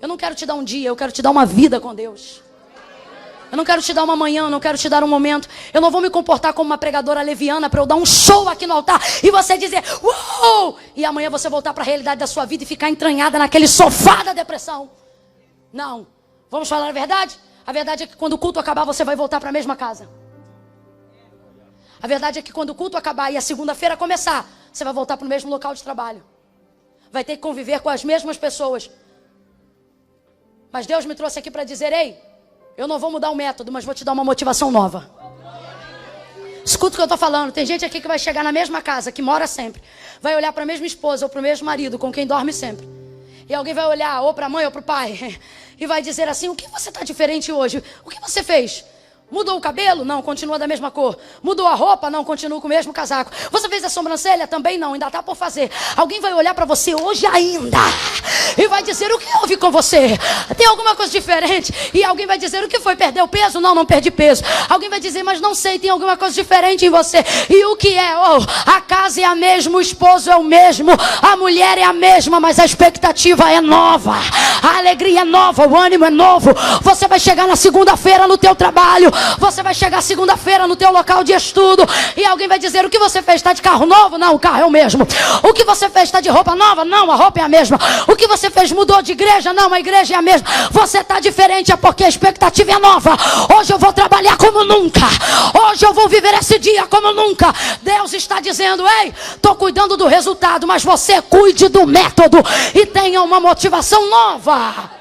Eu não quero te dar um dia, eu quero te dar uma vida com Deus. Eu não quero te dar uma manhã, eu não quero te dar um momento. Eu não vou me comportar como uma pregadora leviana para eu dar um show aqui no altar e você dizer, uou! E amanhã você voltar para a realidade da sua vida e ficar entranhada naquele sofá da depressão. Não. Vamos falar a verdade? A verdade é que quando o culto acabar, você vai voltar para a mesma casa. A verdade é que quando o culto acabar e a segunda-feira começar, você vai voltar para o mesmo local de trabalho. Vai ter que conviver com as mesmas pessoas. Mas Deus me trouxe aqui para dizer, ei, eu não vou mudar o método, mas vou te dar uma motivação nova. Escuta o que eu estou falando. Tem gente aqui que vai chegar na mesma casa, que mora sempre. Vai olhar para a mesma esposa ou para o mesmo marido, com quem dorme sempre. E alguém vai olhar ou para a mãe ou para o pai. E vai dizer assim, o que você está diferente hoje? O que você fez? Mudou o cabelo? Não, continua da mesma cor. Mudou a roupa? Não, continua com o mesmo casaco. Você fez a sobrancelha? Também não, ainda está por fazer. Alguém vai olhar para você hoje ainda e vai dizer: o que houve com você? Tem alguma coisa diferente? E alguém vai dizer: o que foi? Perdeu peso? Não, não perdi peso. Alguém vai dizer: mas não sei, tem alguma coisa diferente em você. E o que é? Oh, a casa é a mesma, o esposo é o mesmo, a mulher é a mesma, mas a expectativa é nova, a alegria é nova, o ânimo é novo. Você vai chegar na segunda-feira no teu trabalho, você vai chegar segunda-feira no teu local de estudo e alguém vai dizer: o que você fez? Está de carro novo? Não, o carro é o mesmo. O que você fez? Está de roupa nova? Não, a roupa é a mesma. O que você fez? Mudou de igreja? Não, a igreja é a mesma. Você está diferente, é porque a expectativa é nova. Hoje eu vou trabalhar como nunca, hoje eu vou viver esse dia como nunca. Deus está dizendo: ei, estou cuidando do resultado, mas você cuide do método e tenha uma motivação nova.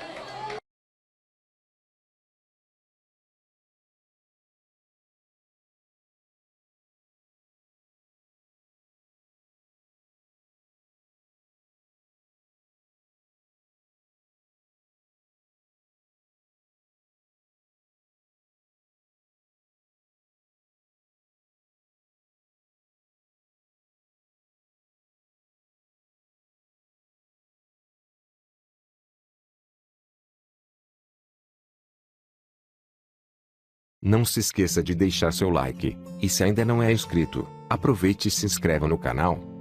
Não se esqueça de deixar seu like, e se ainda não é inscrito, aproveite e se inscreva no canal.